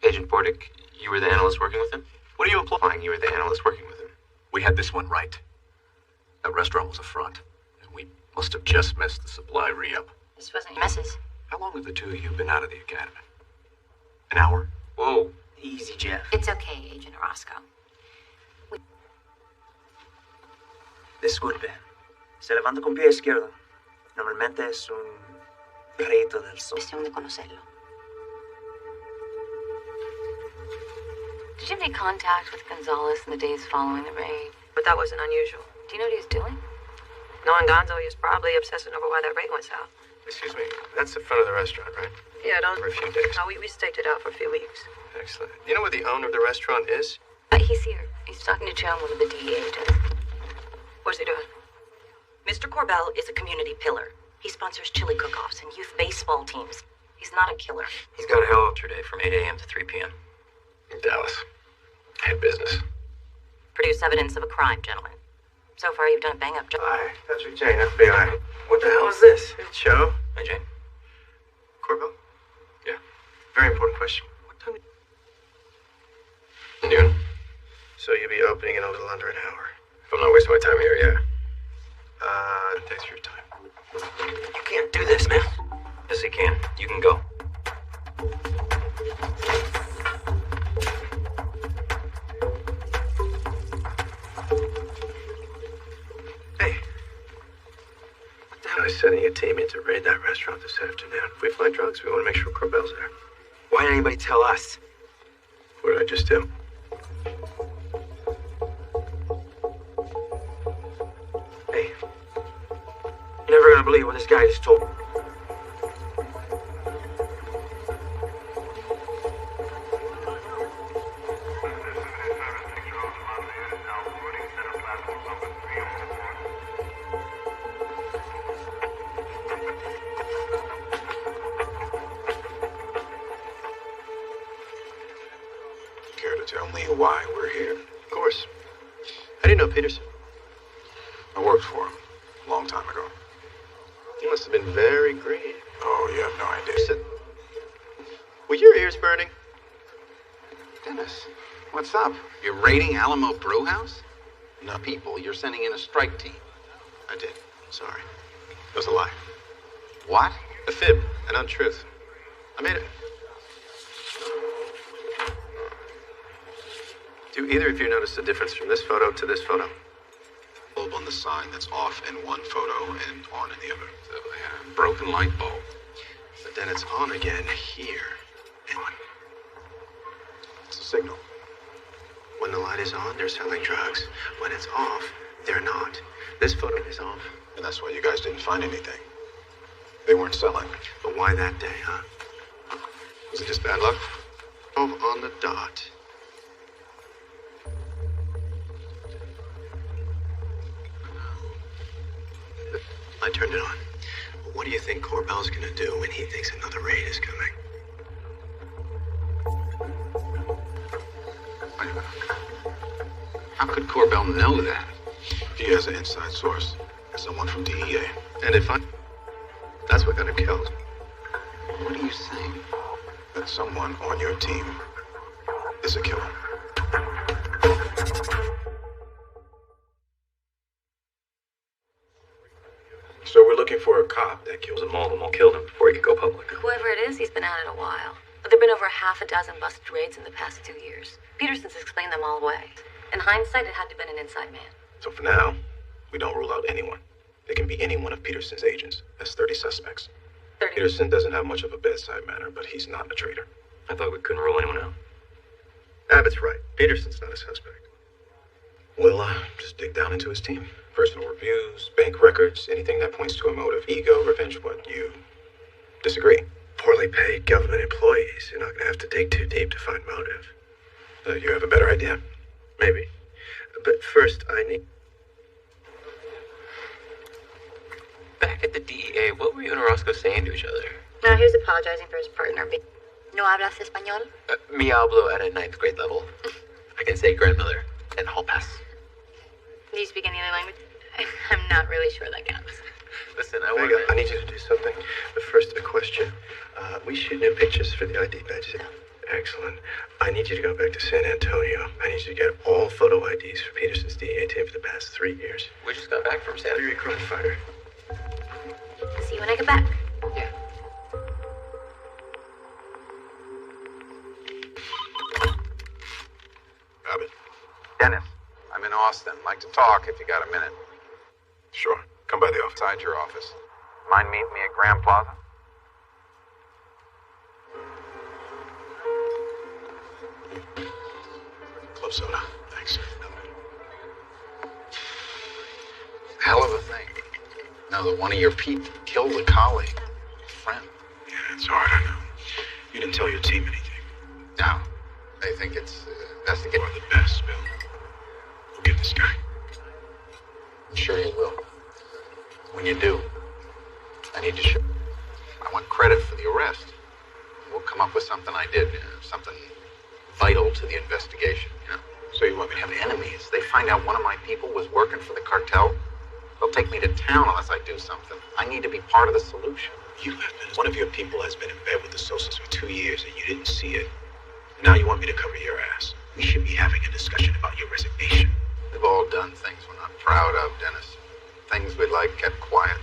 Agent Bordick, you were the analyst working with him? What are you implying? You were the analyst working with him. We had this one right. That restaurant was a front, and we must have just missed the supply re-up. This wasn't your missus. How long have the two of you been out of the academy? An hour? Whoa. Easy, Jeff. It's okay, Agent Orozco. Disculpe. Se levanta con pie izquierdo. Normalmente es un perrito del sol. Cuestión de conocerlo. Did you have any contact with Gonzalez in the days following the raid? But that wasn't unusual. Do you know what he was doing? Knowing Gonzo, he was probably obsessing over why that raid went south. Excuse me, that's the front of the restaurant, right? Yeah, don't... For a few days. No, we staked it out for a few weeks. Excellent. You know where the owner of the restaurant is? He's here. He's talking to Joan, one of the DEA agents. What's he doing? Mr. Corbell is a community pillar. He sponsors chili cook-offs and youth baseball teams. He's not a killer. He's got a hell of a day from 8 a.m. to 3 p.m. In Dallas. I had business. Produce evidence of a crime, gentlemen. So far, you've done a bang-up job. Hi, Patrick Jane, FBI. What the hell is this? It's Joe. Hi, Jane. Corbell? Yeah. Very important question. What time? Noon. So you'll be opening in a little under an hour. If I'm not wasting my time here, yeah. Thanks for your time. You can't do this, man. Yes, he can. You can go. Hey. What the hell is sending a team in to raid that restaurant this afternoon? If we find drugs, we want to make sure Corbell's there. Why didn't anybody tell us? What did I just do? Hey. You're never gonna believe what this guy just told me. Care to tell me why we're here? Of course. How do you know Peterson? I worked for him a long time ago. He must have been very green. Oh, you have no idea. Listen, were your ears burning? Dennis, what's up? You're raiding Alamo Brewhouse? No, people, you're sending in a strike team. I did. Sorry. It was a lie. What? A fib. An untruth. I made it. Do either of you notice the difference from this photo to this photo? Bulb on the sign that's off in one photo and on in the other. Broken light bulb. But then it's on again here. And it's a signal. When the light is on, they're selling drugs. When it's off, they're not. This photo is off. And that's why you guys didn't find anything. They weren't selling. But why that day, huh? Was it just bad luck? 12 on the dot. I turned it on. But what do you think Corbell's gonna do when he thinks another raid is coming? How could Corbell know that? He has an inside source. Someone from DEA. And if that's what got him killed. What are you saying? That someone on your team is a killer. So we're looking for a cop that kills them all and won't kill them before he can go public. Whoever it is, he's been at it a while. But there've been over half a dozen busted raids in the past 2 years. Peterson's explained them all away. In hindsight, it had to have been an inside man. So for now, we don't rule out anyone. It can be any one of Peterson's agents. That's 30 suspects. 30. Peterson doesn't have much of a bedside manner, but he's not a traitor. I thought we couldn't rule anyone out. Abbott's right. Peterson's not a suspect. We'll just dig down into his team. Personal reviews, bank records, anything that points to a motive. Ego, revenge, what? You disagree? Poorly paid government employees. You're not going to have to dig too deep to find motive. You have a better idea? Maybe. But first, I need... Back at the DEA, what were you and Orozco saying to each other? Now he was apologizing for his partner. No hablas español? Me hablo at a 9th grade level. I can say grandmother and hall pass. Do you speak any other language? I'm not really sure that counts. Listen, I need you to do something. But first, a question. We shoot new pictures for the ID badges. Excellent. I need you to go back to San Antonio. I need you to get all photo IDs for Peterson's DEA team for the past 3 years. We just got back from San Antonio. You're a crime fighter. See you when I get back. Yeah. Abbott. Dennis, I'm in Austin. Like to talk if you got a minute. Sure. Come by the office. Inside your office. Mind meeting me at Grand Plaza? Club soda. Thanks. Hell of a thing. Now that one of your people killed a colleague, a friend. Yeah, it's hard, I know. You didn't tell your team anything. No. They think it's investigated. You're the best, Bill. We'll get this guy. I'm sure you will. When you do, I need to show. I want credit for the arrest. We'll come up with something I did, something vital to the investigation, So you want me to have enemies? They find out one of my people was working for the cartel. They'll take me to town unless I do something. I need to be part of the solution. You have been. One of your people has been in bed with the Sosas for 2 years and you didn't see it. And now you want me to cover your ass. We should be having a discussion about your resignation. We've all done things we're not proud of, Dennis. Things we'd like kept quiet.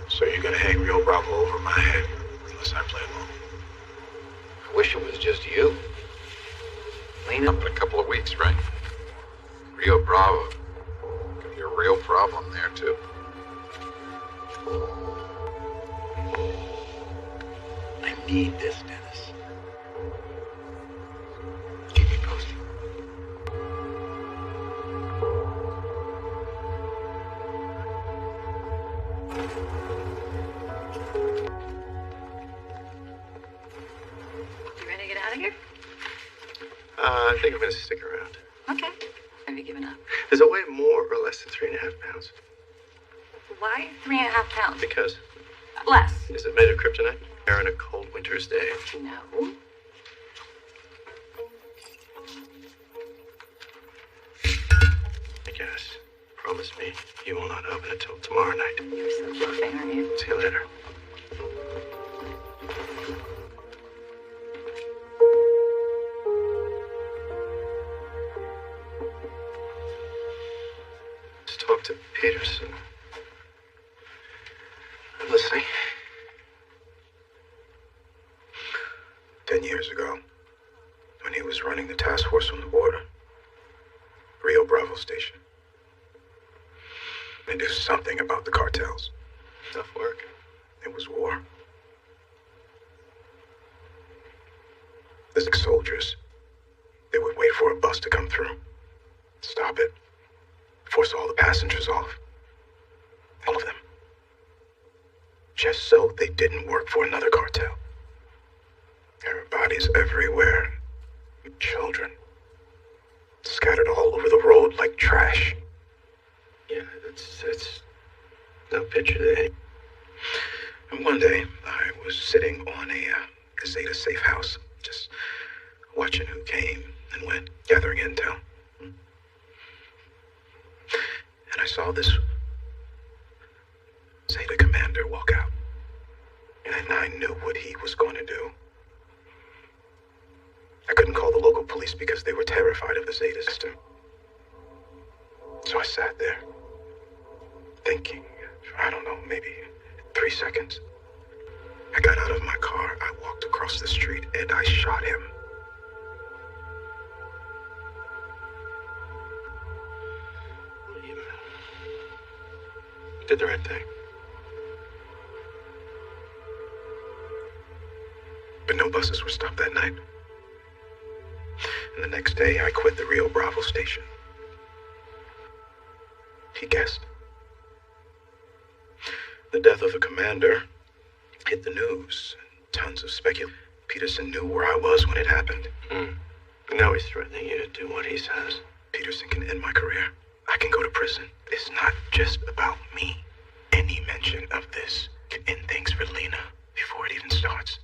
So you're gonna hang Rio Bravo over my head unless I play along. I wish it was just you. Lean up in a couple of weeks, right? Rio Bravo. Could be a real problem there, too. I need this, Dennis. Keep me posted. You ready to get out of here? I think I'm going to stick around. Okay. Have you given up? Does it weigh more or less than 3.5 pounds? Why 3.5 pounds? Because. Less. Is it made of kryptonite? Air on a cold winter's day. No. I guess. Promise me you will not open it till tomorrow night. You're so bluffing, aren't you? See you later. Let's talk to Peterson. I'm listening. 10 years ago, when he was running the task force on the border, Rio Bravo Station. They knew something about the cartels. Tough work. It was war. The soldiers, they would wait for a bus to come through, stop it, force all the passengers off. All of them. Just so they didn't work for another cartel. There were bodies everywhere. Children. Scattered all over the road like trash. Yeah, that's no picture there. And one day, I was sitting on a Zeta safe house, just watching who came and went, gathering intel. And I saw this Zeta commander walk out. And I knew what he was going to do. I couldn't call the local police because they were terrified of the Zeta system. So I sat there, thinking, I don't know, maybe 3 seconds. I got out of my car, I walked across the street, and I shot him. You did the right thing. But no buses were stopped that night. And the next day, I quit the Rio Bravo station. He guessed. The death of a commander hit the news. Tons of speculation. Peterson knew where I was when it happened. And now he's threatening you to do what he says. Peterson can end my career. I can go to prison. It's not just about me. Any mention of this can end things for Lena before it even starts.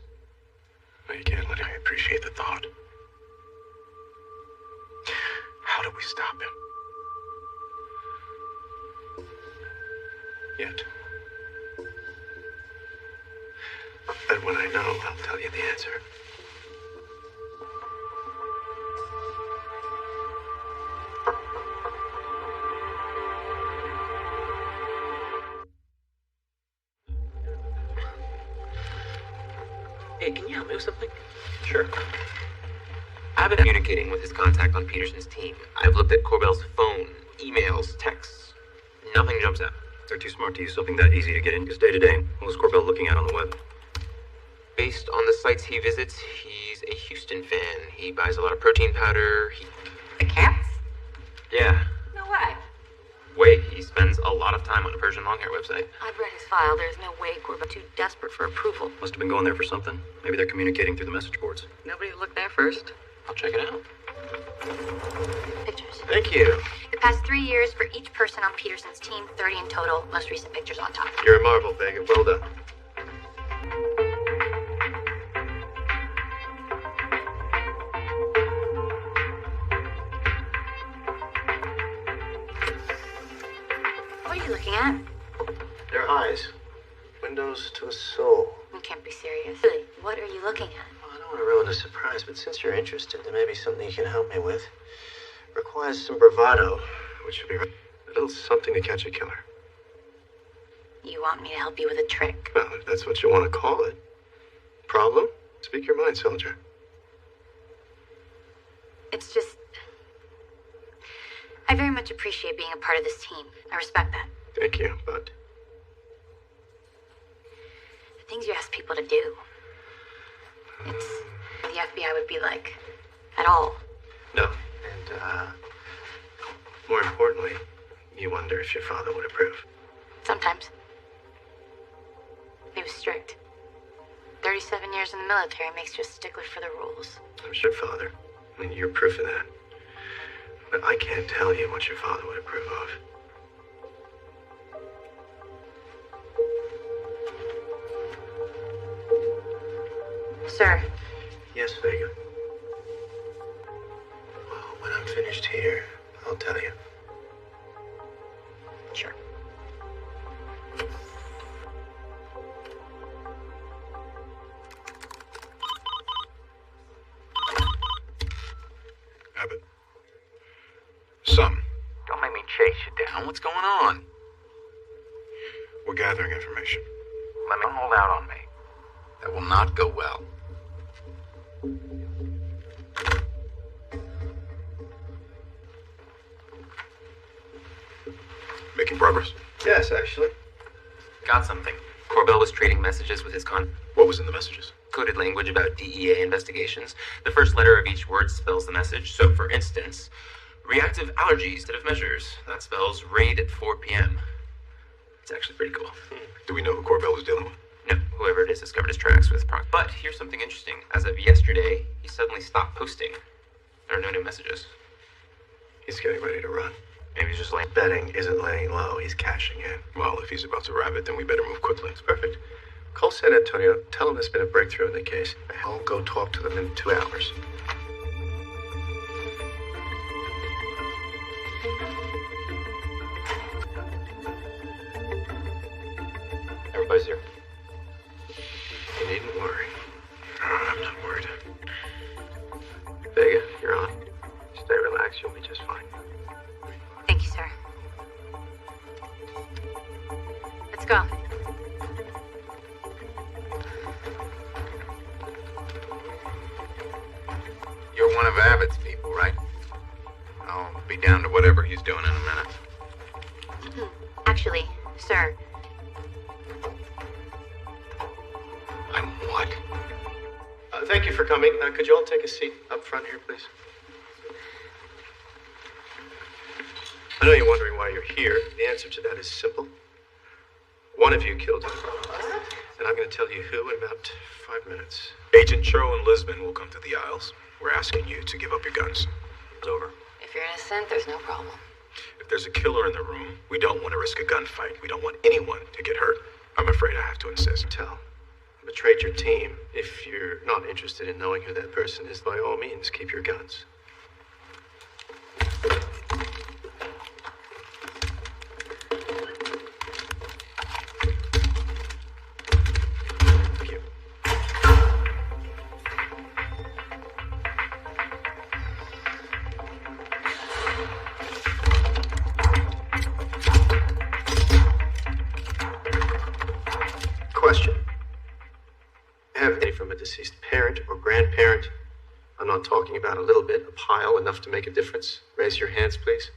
You can't let it. I appreciate the thought. How do we stop him? Yet. But when I know, I'll tell you the answer. Hey, can you help me with something? Sure. I've been communicating with his contact on Peterson's team. I've looked at Corbell's phone, emails, texts. Nothing jumps out. They're too smart to use something that easy to get in. Because day to day, what was Corbell looking at on the web? based on the sites he visits, he's a Houston fan. He buys a lot of protein powder. The cats? Yeah. No way. Wait, he spends a lot of time on a Persian longhair website. I've read his file. There's no way Corbell's too desperate for approval. Must have been going there for something. Maybe they're communicating through the message boards. Nobody looked there first. I'll check it out. Pictures. Thank you. The past 3 years for each person on Peterson's team, 30 in total. Most recent pictures on top. You're a marvel, Vega. Well done. What are you looking at? Their eyes. Windows to a soul. You can't be serious. Really, what are you looking at? Well, I don't want to ruin the surprise, but since you're interested, there may be something you can help me with. Requires some bravado, which would be a little something to catch a killer. You want me to help you with a trick? Well, if that's what you want to call it. Problem? Speak your mind, soldier. It's just... I very much appreciate being a part of this team. I respect that. Thank you, but... The things you ask people to do. It's... the FBI would be like... at all. No. And, more importantly, you wonder if your father would approve. Sometimes. He was strict. 37 years in the military makes you a stickler for the rules. I'm sure, Father. I mean, you're proof of that. But I can't tell you what your father would approve of. Sir. Yes, Vega. Well, when I'm finished here, I'll tell you. Sure. Abbott. Some. Don't make me chase you down. What's going on? We're gathering information. Let me hold out on me. That will not go well. Making progress? Yes, actually. Got something. Corbell was trading messages with his What was in the messages? Coded language about DEA investigations. The first letter of each word spells the message. So, for instance, reactive allergies instead of measures. That spells raid at 4 p.m. It's actually pretty cool. Do we know who Corbell was dealing with? No, whoever it is discovered his tracks with Proc. But here's something interesting. As of yesterday, he suddenly stopped posting. There are no new messages. He's getting ready to run. Maybe he's just laying. Betting isn't laying low. He's cashing in. Well, if he's about to rabbit, then we better move quickly. It's perfect. Call San Antonio. Tell him there's been a breakthrough in the case. I'll go talk to them in 2 hours. Everybody's here. You needn't worry. I'm not worried. Vega, you're on. Stay relaxed. You'll be just fine. Thank you, sir. Let's go. You're one of Abbott's people, right? I'll be down to whatever he's doing in a minute. Actually, sir. I'm what? Thank you for coming. Could you all take a seat up front here, please? I know you're wondering why you're here. The answer to that is simple. One of you killed him. And I'm going to tell you who in about 5 minutes. Agent Cho and Lisbon will come to the aisles. We're asking you to give up your guns. It's over. If you're innocent, there's no problem. If there's a killer in the room, we don't want to risk a gunfight. We don't want anyone to get hurt. I'm afraid I have to insist. Tell. Betrayed your team. If you're not interested in knowing who that person is, by all means, keep your guns. Thank you. Question. Have any from a deceased parent or grandparent? I'm not talking about a little bit, a pile, enough to make a difference. Raise your hands, please.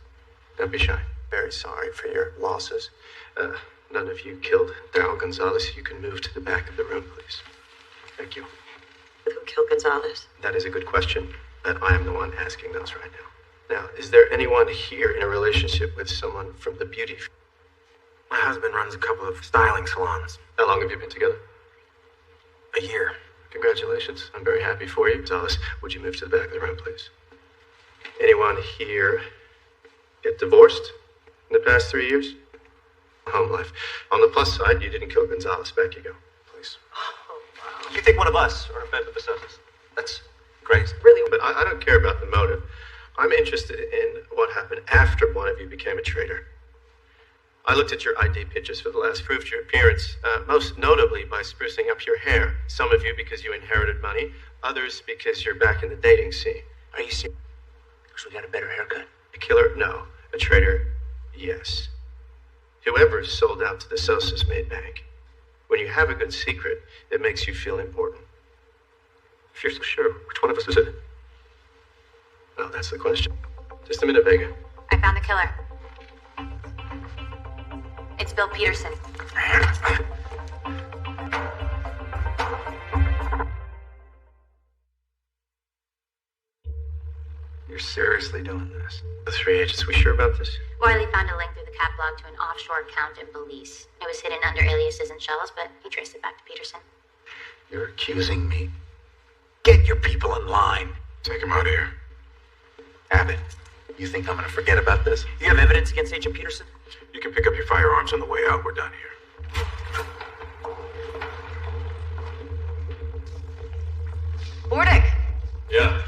Don't be shy. Very sorry for your losses. None of you killed Darryl Gonzalez. You can move to the back of the room, please. Thank you. Who killed Gonzalez? That is a good question, but I am the one asking those right now. Now, is there anyone here in a relationship with someone from the beauty field? My husband runs a couple of styling salons. How long have you been together? A year. Congratulations. I'm very happy for you. Gonzalez, would you move to the back of the room, please? Anyone here get divorced in the past 3 years? Home life. On the plus side, you didn't kill Gonzalez. Back you go, please. You think one of us are in bed with the Sosas? That's crazy. Really? But I don't care about the motive. I'm interested in what happened after one of you became a traitor. I looked at your ID pictures for the last, proved your appearance, most notably by sprucing up your hair. Some of you because you inherited money, others because you're back in the dating scene. Are you serious? Because we got a better haircut. A killer? No. A traitor? Yes. Whoever sold out to the Sosas made bank. When you have a good secret, it makes you feel important. If you're so sure, which one of us is it? Well, that's the question. Just a minute, Vega. I found the killer. It's Bill Peterson. You're seriously doing this? The three agents, we sure about this? Wiley found a link through the cat blog to an offshore account in Belize. It was hidden under aliases and shells, but he traced it back to Peterson. You're accusing me? Get your people in line. Take him out of here. Abbott, you think I'm going to forget about this? You have evidence against Agent Peterson? You can pick up your firearms on the way out. We're done here. Bordick, Yeah.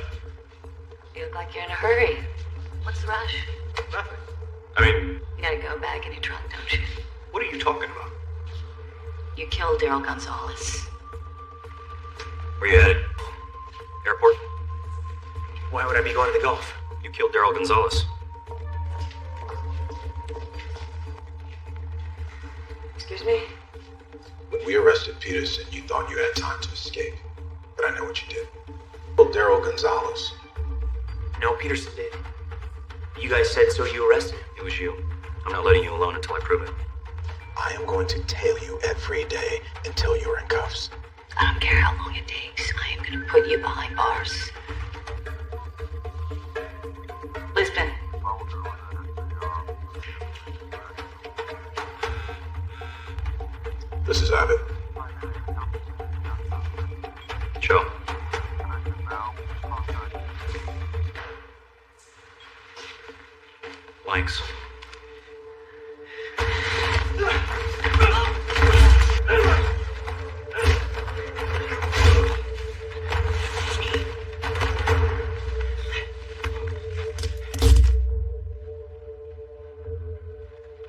you look like you're in a hurry. What's the rush? Nothing. I mean, You gotta go back in your trunk, don't you? what are you talking about? You killed Daryl Gonzalez. Where you headed? Airport? Why would I be going to the Gulf? You killed Daryl Gonzalez. Excuse me? When we arrested Peterson, you thought you had time to escape. But I know what you did. Killed Daryl Gonzalez. No, Peterson did. You guys said so, you arrested him. It was you. I'm not letting you alone until I prove it. I am going to tail you every day until you're in cuffs. I don't care how long it takes. I am gonna put you behind bars. Lisbon. This is Abbott. Joe. Blanks.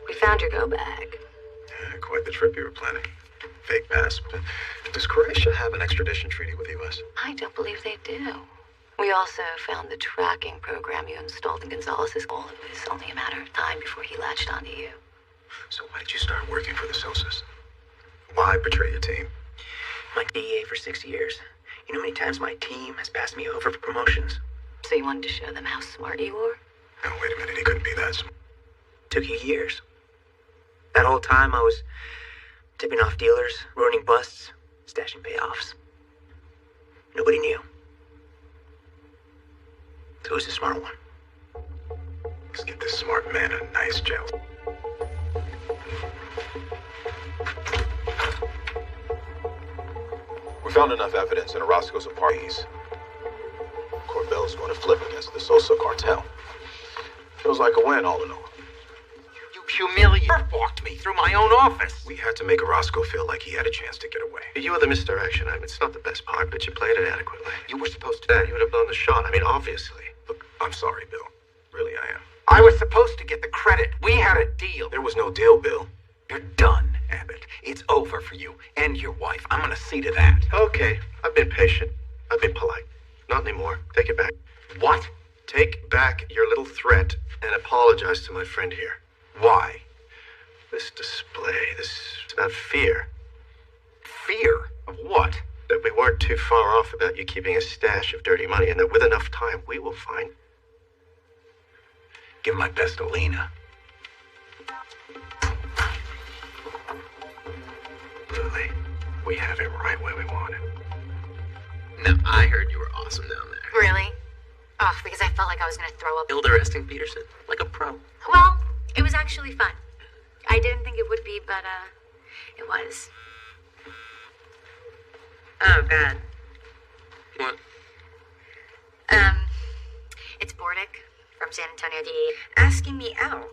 We found your go bag. Quite the trip you were planning. Fake pass. Does Croatia have an extradition treaty with the U.S.? I don't believe they do. We also found the tracking program you installed in Gonzalez's goal. It was only a matter of time before he latched onto you. So why did you start working for the Sosas? Why betray your team? I'm like DEA for 6 years. You know how many times my team has passed me over for promotions? So you wanted to show them how smart you were? No, wait a minute. He couldn't be that smart. Took you years. That whole time I was tipping off dealers, ruining busts, stashing payoffs. Nobody knew. Who's the smart one? Let's get this smart man a nice jail. We found enough evidence in Orozco's apartment. Corbell's going to flip against the Sosa cartel. Feels like a win, all in all. You humiliated, walked me through my own office. We had to make Orozco feel like he had a chance to get away. You were the misdirection. I mean, it's not the best part, but you played it adequately. You were supposed to. Dad, you would have blown the shot. I mean, obviously. Look, I'm sorry, Bill. Really, I am. I was supposed to get the credit. We had a deal. There was no deal, Bill. You're done, Abbott. It's over for you and your wife. I'm gonna see to that. Okay, I've been patient. I've been polite. Not anymore. Take it back. What? Take back your little threat and apologize to my friend here. Why? This display, this is about fear. Fear? Of what? That we weren't too far off about you keeping a stash of dirty money, and that with enough time, we will find. Give my best to Lena. Lily, we have it right where we want it. No, I heard you were awesome down there. Really? Oh, because I felt like I was gonna throw up. Killed arresting Peterson like a pro. Well, it was actually fun. I didn't think it would be, but, it was. Oh, God. What? It's Bordick from San Antonio DE asking me out.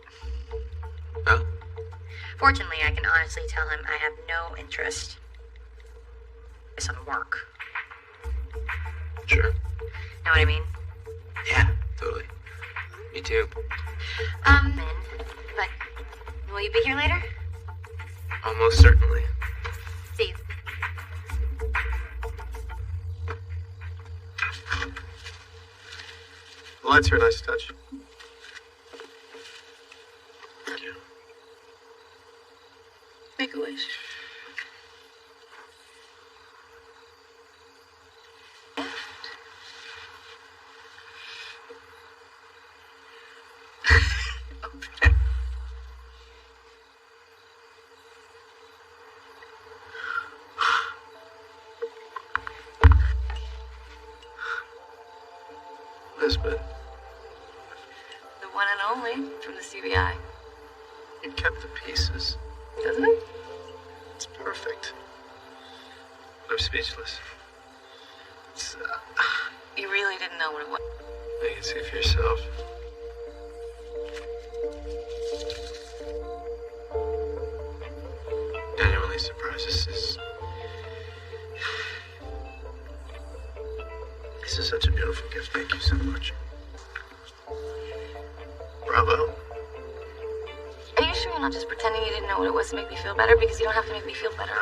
Oh? Fortunately, I can honestly tell him I have no interest in some work. Sure. Know what I mean? Yeah, totally. Me too. But will you be here later? Almost certainly. See you. The lights are a nice touch. Thank you. Make a wish. Lisbeth, The one and only from the CBI. you kept the pieces. Doesn't it? It's perfect. I'm speechless. It's, You really didn't know what it was. you can see for yourself. Genuinely surprised. This is such a beautiful gift. Thank you so much. Bravo. Are you sure you're not just pretending you didn't know what it was to make me feel better? Because you don't have to make me feel better.